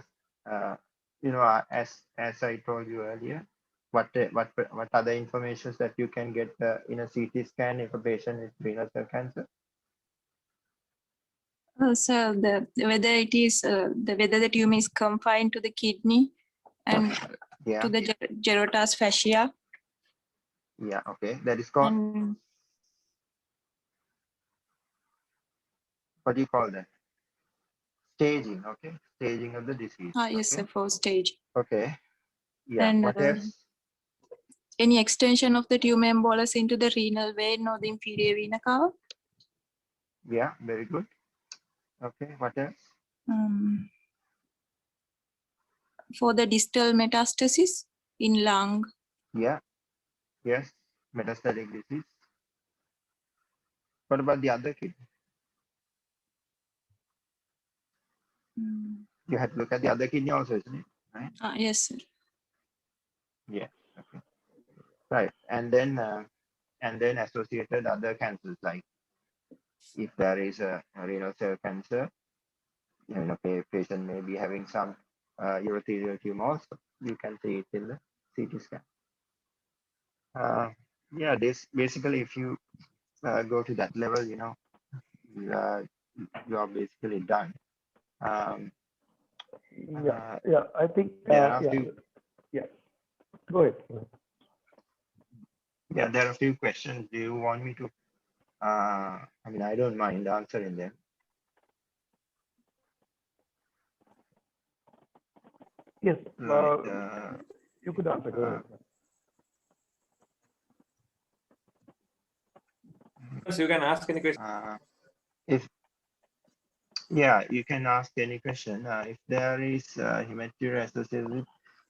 you know, as I told you earlier, what other informations that you can get in a CT scan if a patient is renal cell cancer? So whether it is whether the tumor is confined to the kidney and Yeah, to the Gerota's fascia. yeah, okay. That is called, And what do you call that? Staging, okay? Staging of the disease. yes, Okay. for stage. Okay. Yeah. And What else? any extension of the tumor embolus into the renal vein or the inferior vena cava. Yeah, very good. Okay. What else? For the distal metastasis in lung. Yeah. Yes. Metastatic disease. What about the other kidney? You had to look at the other kidney also, isn't it? Right? Yes, sir. Yeah. Okay. Right. And then associated other cancers, like if there is a renal cell cancer, you know, patient may be having some urothelial tumor also. You can see it in the CT scan. Yeah, this basically, if you go to that level, you know, you are basically done. Yeah, I think, There are a few. yeah. Go ahead. Yeah, there are a few questions. Do you want me to? I mean, I don't mind answering them. Yes, Like, you could answer. Go ahead. So you can ask any question. if yeah, you can ask any question. If there is hematuria associated with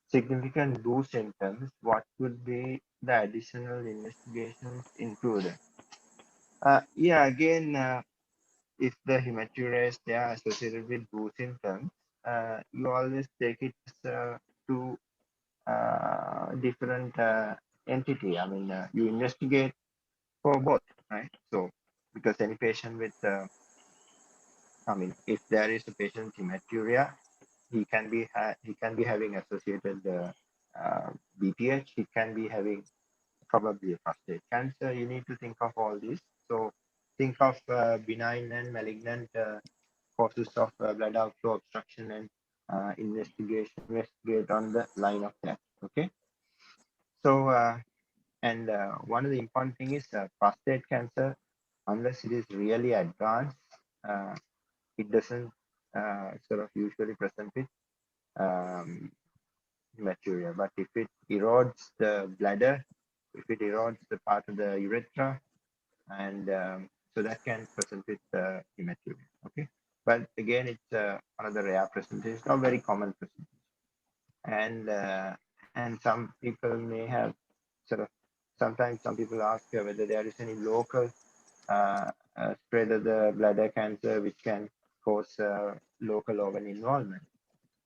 significant blue symptoms, what would be the additional investigations included? Yeah, again, if the hematuria is there associated with blue symptoms, you always take it to different entity. I mean, you investigate for both, right? So, because any patient with, I mean, if there is a patient with hematuria, he can be having associated BPH. He can be having probably a prostate cancer. You need to think of all this. So think of benign and malignant causes of blood outflow obstruction and investigate on the line of that. Okay. So and one of the important thing is prostate cancer, unless it is really advanced, uh, it doesn't sort of usually present with um, hematuria. But if it erodes the bladder, if it erodes the part of the urethra, and so that can present with hematuria. Okay, but again, it's another rare presentation, not very common presentation, and some people may have sort of. Sometimes some people ask whether there is any local spread of the bladder cancer which can cause local organ involvement.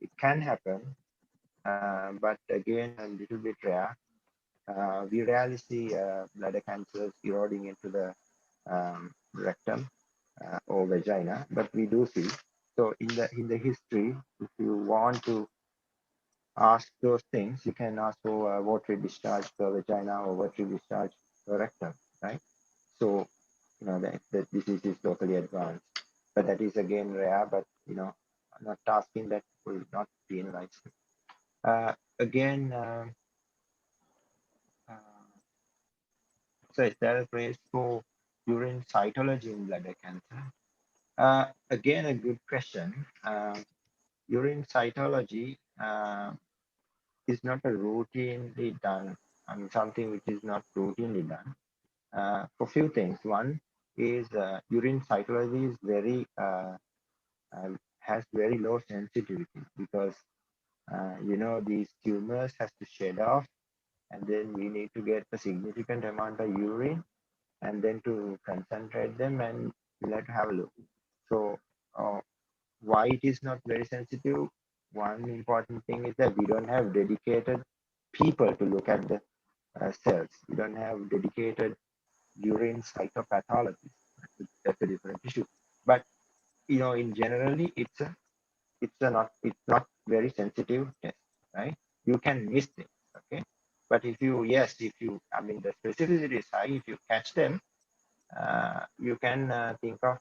It can happen, but again, a little bit rare. We rarely see bladder cancers eroding into the rectum or vagina, but we do see. So in the history, if you want to ask those things, you can ask for watery discharge per vagina or watery discharge per rectum, right? So you know that the disease is locally advanced, but that is again rare. But you know, I'm not asking that will not be in right. Again. So is there a place for urine cytology in bladder cancer? Again, a good question. Urine cytology is not a routinely done. I mean, something which is not routinely done. For few things. One is urine cytology is very has very low sensitivity because you know these tumors has to shed off, and then we need to get a significant amount of urine and then to concentrate them and let have a look. So why it is not very sensitive? One important thing is that we don't have dedicated people to look at the cells. We don't have dedicated urine cytopathologists. That's a different issue. But you know, in generally, it's not very sensitive test, right? You can miss things, okay? But if you I mean the specificity is high. If you catch them, you can think of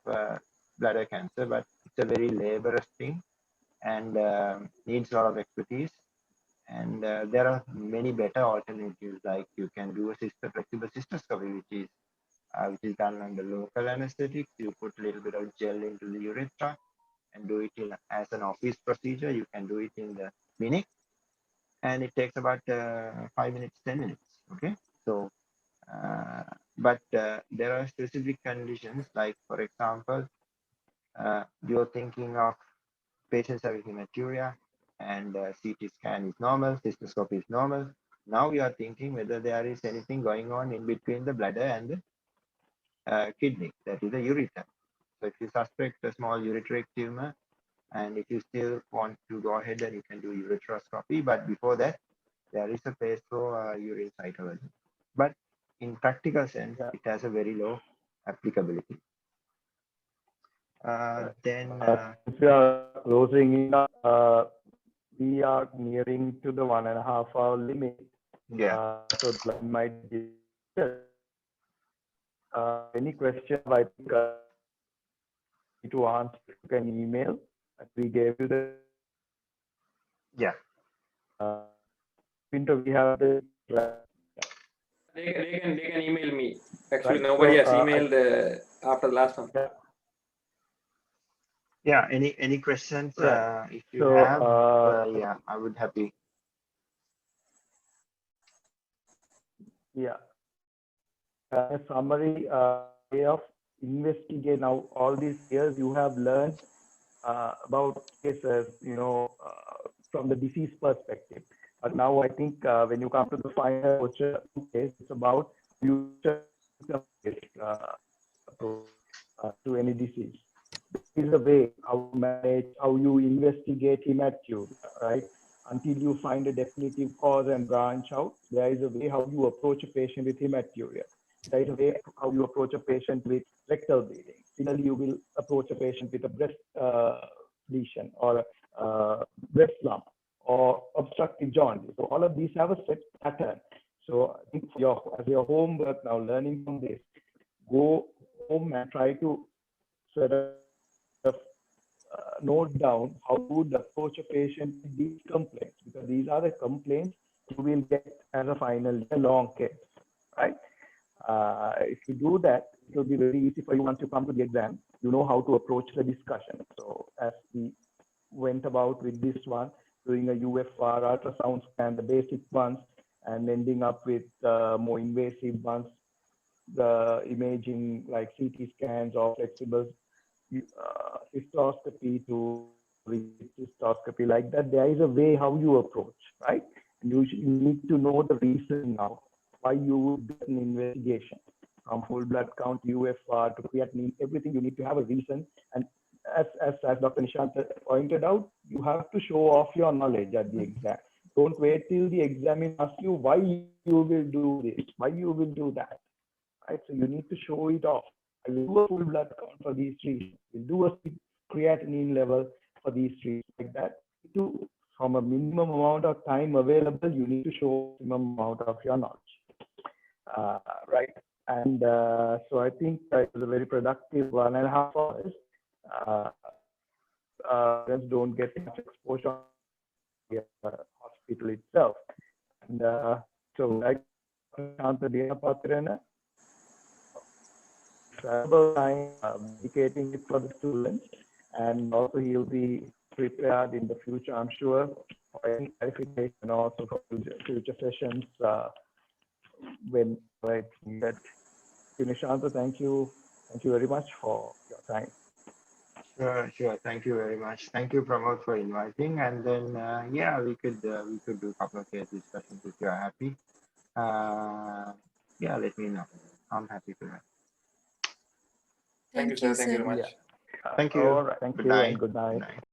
bladder cancer, but it's a very laborious thing and needs a lot of expertise. And there are many better alternatives, like you can do a flexible cystoscopy, which is done under local anesthetic. You put a little bit of gel into the urethra and do it as an office procedure. You can do it in the clinic, and it takes about 5 minutes, 10 minutes. Okay, so but there are specific conditions, like for example, you're thinking of patients having hematuria and CT scan is normal, cystoscopy is normal. Now we are thinking whether there is anything going on in between the bladder and the kidney, that is the ureter. So if you suspect a small ureteric tumor, and if you still want to go ahead, then you can do ureteroscopy. But before that, there is a place for urine cytology. But in practical sense, it has a very low applicability. Since we are closing in, we are nearing to the 1.5 hour limit. Yeah. So the line might be. Any question? I think to answer, you can email. We gave you the. Yeah. Pinto, we have the. They can email me. Actually, Right. nobody So, has emailed after the last one. Yeah, any questions Right. if you So, have, yeah, I would happy. Yeah. A summary way of investigate now all these years you have learned about cases, from the disease perspective. But now I think when you come to the final case, it's about future approach to any disease. There is a way how you manage, how you investigate hematuria, right? Until you find a definitive cause and branch out, there is a way how you approach a patient with hematuria. There is a way how you approach a patient with rectal bleeding. Similarly, you will approach a patient with a breast lesion or breast lump or obstructive jaundice. So all of these have a set pattern. So I think as your homework now, learning from this, go home and try to sort of note down how you would approach a patient with these complaints, because these are the complaints you will get as a final long case, right? If you do that, it will be very easy for you once you come to the exam. You know how to approach the discussion. So as we went about with this one, doing a UFR ultrasound scan, the basic ones, and ending up with more invasive ones, the imaging like CT scans or flexible cystoscopy to cystoscopy, like that. There is a way how you approach, right? And you need to know the reason now why you would get an investigation from whole blood count, UFR to creatinine, everything. You need to have a reason. And as Dr. Nishant pointed out, you have to show off your knowledge at the exam. Don't wait till the examiner asks you why you will do this, why you will do that, right? So you need to show it off. I will do a full blood count for these reasons. We'll do a creatinine level for these reasons, like that. From a minimum amount of time available, you need to show minimum amount of your knowledge, right? And so I think it was a very productive 1.5 hours. Don't get much exposure in the hospital itself. And so like time dedicating it for the students, and also he'll be prepared in the future, I'm sure, for any clarification, also for future sessions when right that. Nishanta, thank you very much for your time. Sure. Thank you very much. Thank you, Pramod, for inviting. And then, yeah, we could do a couple of case discussions if you are happy. Yeah, let me know. I'm happy to help. Thank you, sir. Thank you very much. Yeah. Thank you. All right. Thank Good you night. and good night. Good night.